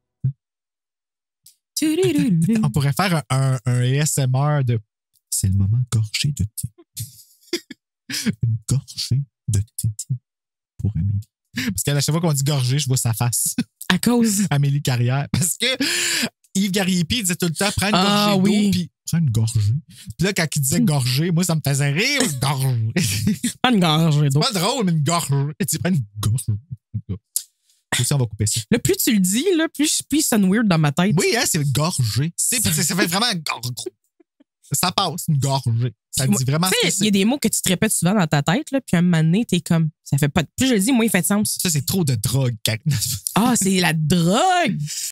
On pourrait faire un ASMR de « C'est le moment gorgé de thé. » Une gorgée de thé pour Amélie. Parce qu'à chaque fois qu'on dit gorgée, je vois sa face. À cause? Amélie Carrière. Parce que Yves Gariepi disait tout le temps « Prends une gorgée d'eau. » Puis « Prends une gorgée. » Puis là, quand il disait gorgée, moi, ça me faisait rire. Gorgée. Prends une gorgée d'eau. C'est pas drôle, mais une gorgée. Tu prends une gorgée. Aussi, on va couper ça. Là, plus tu le dis, là, plus ça sonne weird dans ma tête. Oui, hein, c'est gorgé. Ça fait vraiment ça passe, une gorgée. Ça dit vraiment. Tu sais, il y a des mots que tu te répètes souvent dans ta tête, là, puis à un moment donné, t'es comme. Ça fait pas. Plus je le dis, moins il fait de sens. Ça, c'est trop de drogue. Ah, c'est la drogue!